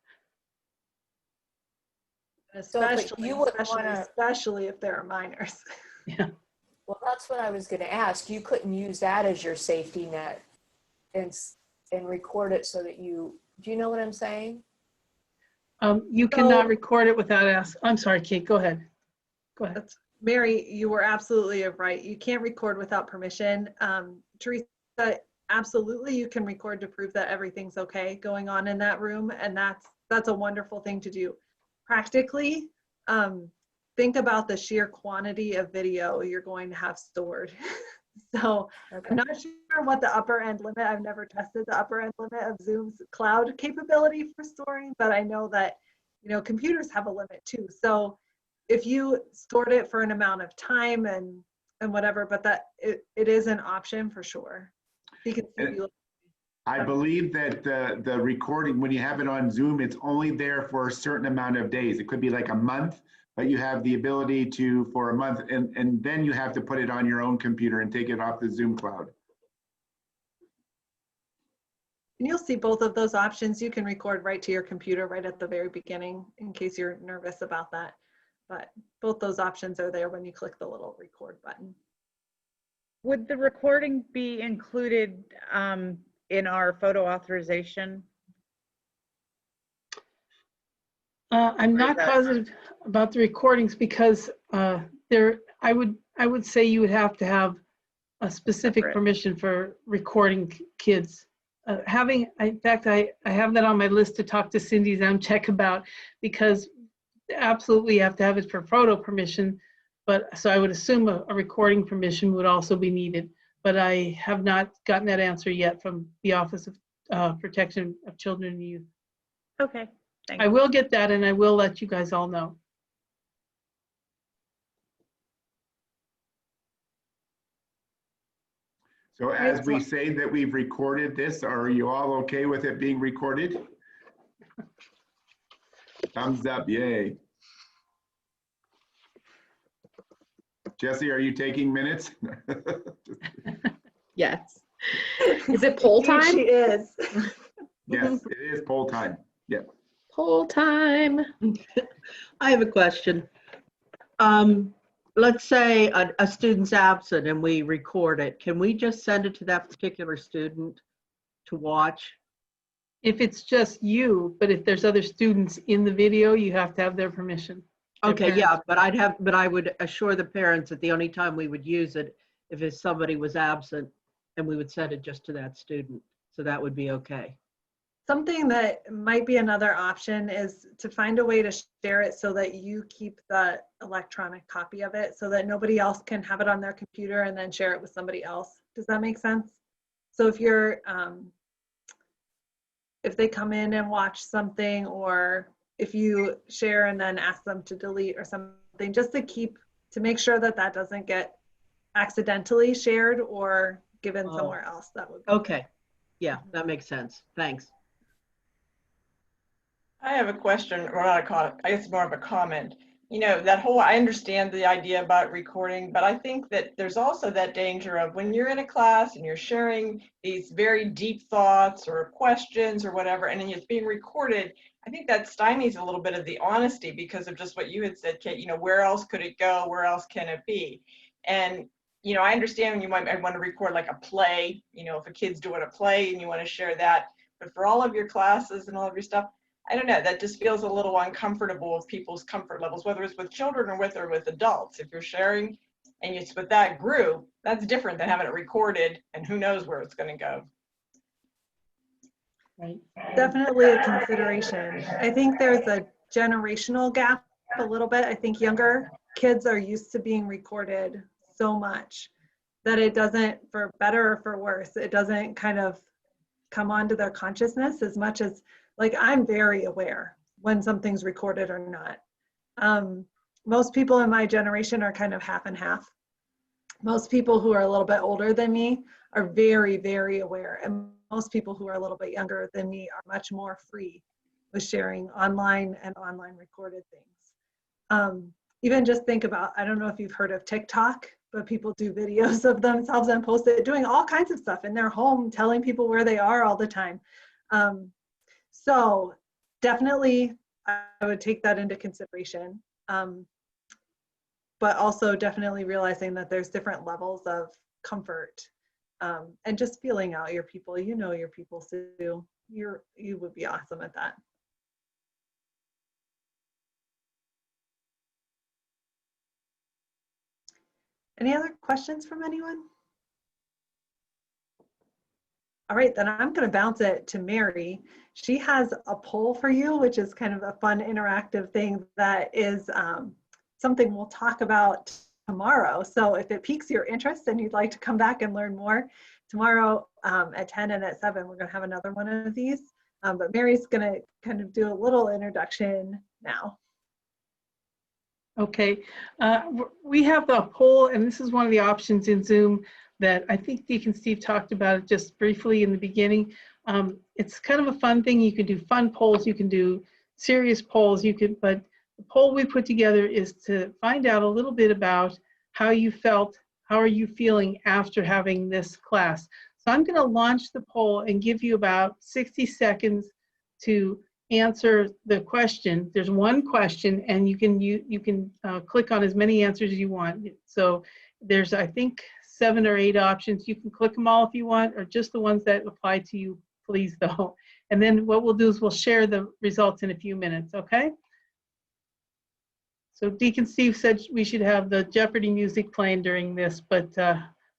Especially, you would especially, wanna- especially if there are minors. Yeah. Well, that's what I was going to ask. You couldn't use that as your safety net and record it so that do you know what I'm saying? You cannot record it without I'm sorry, Kate, go ahead. Go ahead. Mary, you were absolutely right. You can't record without permission. Teresa, absolutely, you can record to prove that everything's okay going on in that room, and that's a wonderful thing to do. Practically, think about the sheer quantity of video you're going to have stored. So I'm not sure what the upper end limit, I've never tested the upper end limit of Zoom's cloud capability for storing, but I know that, computers have a limit too. So if you stored it for an amount of time and whatever, but that it is an option for sure. You can see I believe that the recording, when you have it on Zoom, it's only there for a certain amount of days. It could be like a month, but you have the ability to, for a month, and then you have to put it on your own computer and take it off the Zoom cloud. And you'll see both of those options. You can record right to your computer right at the very beginning in case you're nervous about that. But both those options are there when you click the little record button. Would the recording be included in our photo authorization? I'm not positive about the recordings because I would say you would have to have a specific permission for recording kids. In fact, I have that on my list to talk to Cindy Zamchek about, because absolutely you have to have it for photo permission, but so I would assume a recording permission would also be needed, but I have not gotten that answer yet from the Office of Protection of Children and Youth. Okay, thanks. I will get that and I will let you guys all know. So as we say that we've recorded this, are you all okay with it being recorded? Thumbs up, yay. Jesse, are you taking minutes? Yes. Is it poll time? She is. Yes, it is poll time. Yeah. Poll time. I have a question. Let's say a student's absent and we record it. Can we just send it to that particular student to watch? If it's just you, but if there's other students in the video, you have to have their permission. Their Okay, yeah, parents. but I would assure the parents that the only time we would use it if somebody was absent, and we would send it just to that student. So that would be okay. Something that might be another option is to find a way to share it so that you keep the electronic copy of it so that nobody else can have it on their computer and then share it with somebody else. Does that make sense? So if you're, if they come in and watch something, or if you share and then ask them to delete or something, just to make sure that that doesn't get accidentally shared or given somewhere else, that would be okay. Yeah, that makes sense. Thanks. I have a question, or not a comment, I guess more of a comment. You know, I understand the idea about recording, but I think that there's also that danger of when you're in a class and you're sharing these very deep thoughts or questions or whatever, and then it's being recorded, I think that stymies a little bit of the honesty because of just what you had said, Kate, you know, where else could it go? Where else can it be? And, you know, I understand you might want to record like a play, you know, if a kid's doing a play and you want to share that, but for all of your classes and all of your stuff, I don't know, that just feels a little uncomfortable with people's comfort levels, whether it's with children or with adults. If you're sharing and it's with that group, that's different than having it recorded and who knows where it's going to go. Right. definitely a consideration. I think there's a generational gap a little bit. I think younger kids are used to being recorded so much that it doesn't, for better or for worse, it doesn't kind of come onto their consciousness as much as, like, I'm very aware when something's recorded or not. Most people in my generation are kind of half and half. Most people who are a little bit older than me are very, very aware. And most people who are a little bit younger than me are much more free with sharing online and online recorded things. Even just think about, I don't know if you've heard of TikTok, but people do videos of themselves and post it, doing all kinds of stuff in their home, telling people where they are all the time. So definitely I would take that into consideration. But also definitely realizing that there's different levels of comfort, and just feeling out your people. You know your people, Sue. You would be awesome at that. Any other questions from anyone? All right, then I'm going to bounce it to Mary. She has a poll for you, which is kind of a fun interactive thing that is something we'll talk about tomorrow. So if it piques your interest and you'd like to come back and learn more, tomorrow at 10 and at 7, we're going to have another one of these. But Mary's going to kind of do a little introduction now. Okay, we have the poll, and this is one of the options in Zoom that I think Deacon Steve talked about it just briefly in the beginning. It's kind of a fun thing. You can do fun polls, you can do serious polls, but the poll we put together is to find out a little bit about how you felt, how are you feeling after having this class. So I'm going to launch the poll and give you about 60 seconds to answer the question. There's one question, and you can click on as many answers as you want. So there's, I think, 7 or 8 options. You can click them all if you want, or just the ones that apply to you, please, though. And then what we'll do is we'll share the results in a few minutes, okay? So Deacon Steve said we should have the Jeopardy music playing during this, but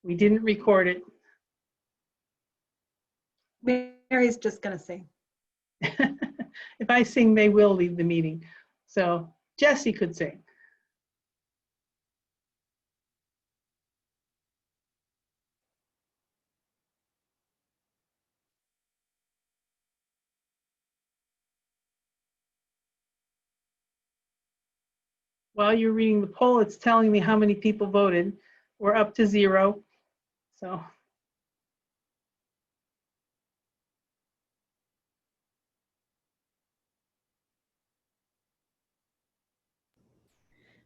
we didn't record it. Mary's just going to sing. If I sing, they will leave the meeting. So Jesse could sing. While you're reading the poll, it's telling me how many people voted. We're up to 0. So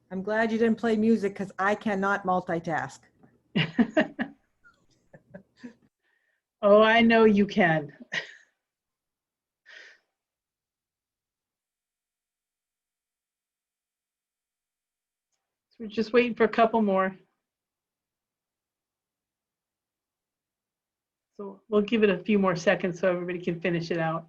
I'm glad you didn't play music because I cannot multitask. Oh, I know you can. So we're just waiting for a couple more. So we'll give it a few more seconds so everybody can finish it out.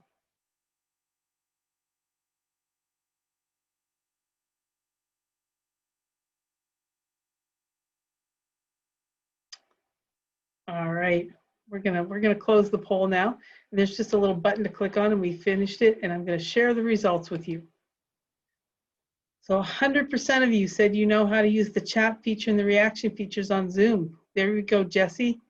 All right, we're gonna close the poll now. There's just a little button to click on and we finished it, and I'm gonna share the results with you. So 100% of you said you know how to use the chat feature and the reaction features on Zoom. There we go, Jesse.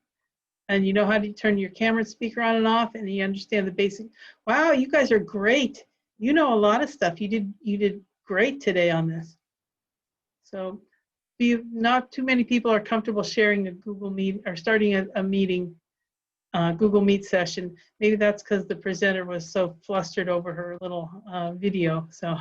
And you know how to turn your camera and speaker on and off, and you understand the basic. Wow, you guys are great. You know a lot of stuff. You did great today on this. So not too many people are comfortable sharing a Google Meet or starting a meeting, Google Meet session. Maybe that's because the presenter was so flustered over her little video. So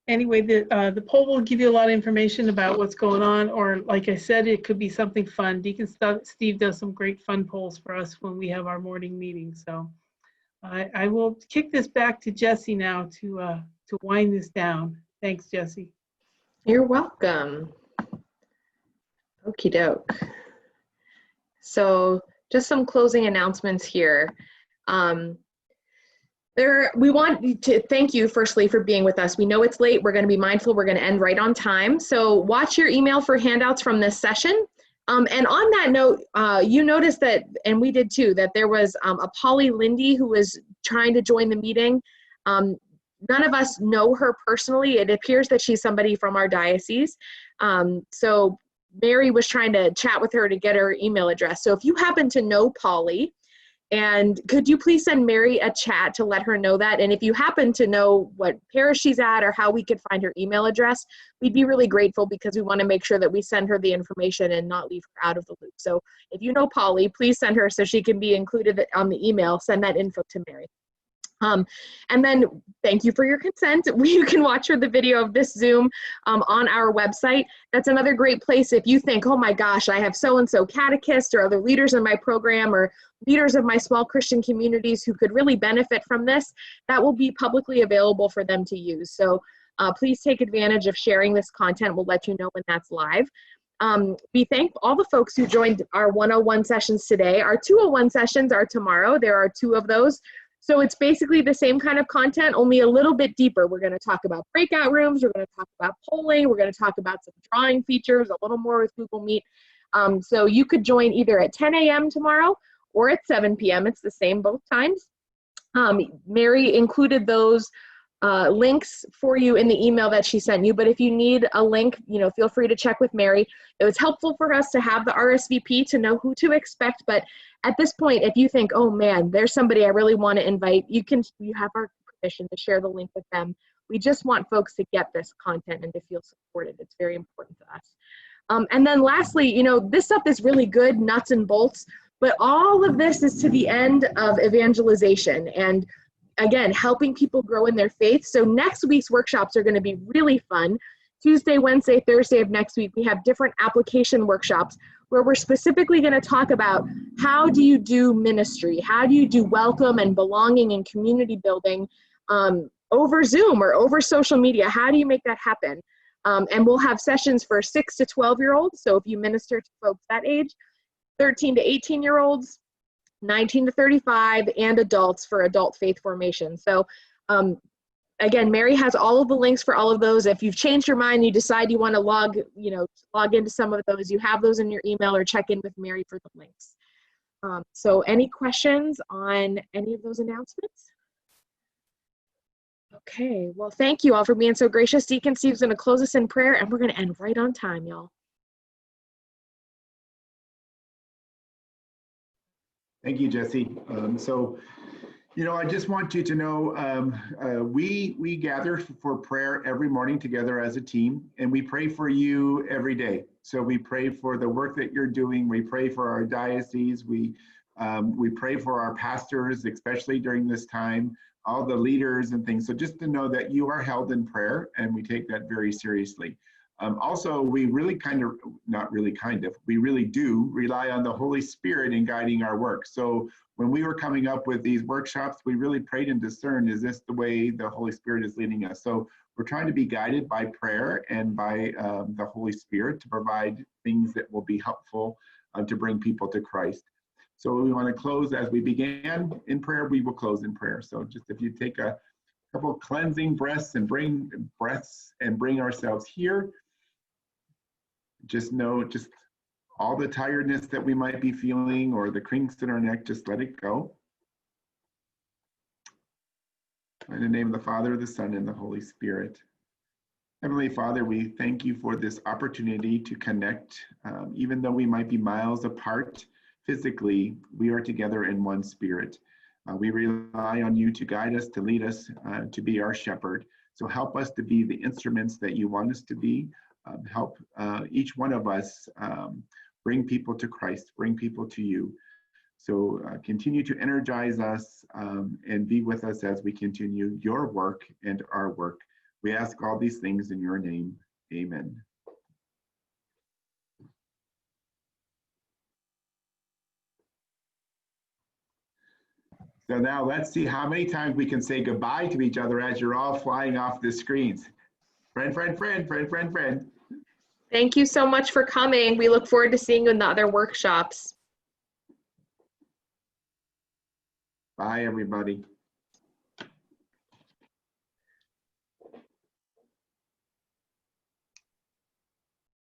anyway, the poll will give you a lot of information about what's going on, or like I said, it could be something fun. Deacon Steve does some great fun polls for us when we have our morning meetings. So I will kick this back to Jesse now to wind this down. Thanks, Jesse. You're welcome. Okie doke. So just some closing announcements here. We want to thank you firstly for being with us. We know it's late. We're going to be mindful. We're going to end right on time. So watch your email for handouts from this session. And on that note, you noticed that, and we did too, that there was a Polly Lindy who was trying to join the meeting. None of us know her personally. It appears that she's somebody from our diocese. So Mary was trying to chat with her to get her email address. So if you happen to know Polly, and could you please send Mary a chat to let her know that? And if you happen to know what parish she's at or how we could find her email address, we'd be really grateful because we want to make sure that we send her the information and not leave her out of the loop. So if you know Polly, please send her so she can be included on the email. Send that info to Mary. And then thank you for your consent. You can watch the video of this Zoom on our website. That's another great place if you think, oh my gosh, I have so-and-so catechist or other leaders in my program or leaders of my small Christian communities who could really benefit from this. That will be publicly available for them to use. So please take advantage of sharing this content. We'll let you know when that's live. We thank all the folks who joined our 101 sessions today. Our 201 sessions are tomorrow. There are 2 of those. So it's basically the same kind of content, only a little bit deeper. We're going to talk about breakout rooms. We're going to talk about polling. We're going to talk about some drawing features, a little more with Google Meet. So you could join either at 10 a.m. tomorrow or at 7 p.m. It's the same both times. Mary included those links for you in the email that she sent you. But if you need a link, feel free to check with Mary. It was helpful for us to have the RSVP to know who to expect. But at this point, if you think, oh man, there's somebody I really want to invite, you have our permission to share the link with them. We just want folks to get this content and to feel supported. It's very important to us. And then lastly, this stuff is really good, nuts and bolts, but all of this is to the end of evangelization and again, helping people grow in their faith. So next week's workshops are going to be really fun. Tuesday, Wednesday, Thursday of next week, we have different application workshops where we're specifically going to talk about how do you do ministry? How do you do welcome and belonging and community building over Zoom or over social media? How do you make that happen? And we'll have sessions for 6 to 12-year-olds. So if you minister to folks that age, 13 to 18-year-olds, 19 to 35, and adults for adult faith formation. So again, Mary has all of the links for all of those. If you've changed your mind, you decide you want to log into some of those, you have those in your email or check in with Mary for the links. So any questions on any of those announcements? Okay, well, thank you all for being so gracious. Deacon Steve's going to close us in prayer, and we're going to end right on time, y'all. Thank you, Jesse. I just want you to know we gather for prayer every morning together as a team, and we pray for you every day. So we pray for the work that you're doing. We pray for our diocese. We pray for our pastors, especially during this time. all the leaders and things. So just to know that you are held in prayer, and we take that very seriously. Also, we really we really do rely on the Holy Spirit in guiding our work. So when we were coming up with these workshops, we really prayed and discerned, is this the way the Holy Spirit is leading us? So we're trying to be guided by prayer and by the Holy Spirit to provide things that will be helpful to bring people to Christ. So we want to close as we began in prayer, we will close in prayer. So just if you take a couple of cleansing breaths and bring ourselves here. Just know, just all the tiredness that we might be feeling or the crinks in our neck, just let it go. In the name of the Father, the Son, and the Holy Spirit. Heavenly Father, we thank you for this opportunity to connect. Even though we might be miles apart physically, we are together in one spirit. We rely on you to guide us, to lead us, to be our shepherd. So help us to be the instruments that you want us to be. Help each one of us bring people to Christ, bring people to you. So continue to energize us and be with us as we continue your work and our work. We ask all these things in your name. Amen. So now let's see how many times we can say goodbye to each other as you're all flying off the screens. Friend, friend, friend, friend, friend, friend. Thank you so much for coming. We look forward to seeing you in the other workshops. Bye, everybody.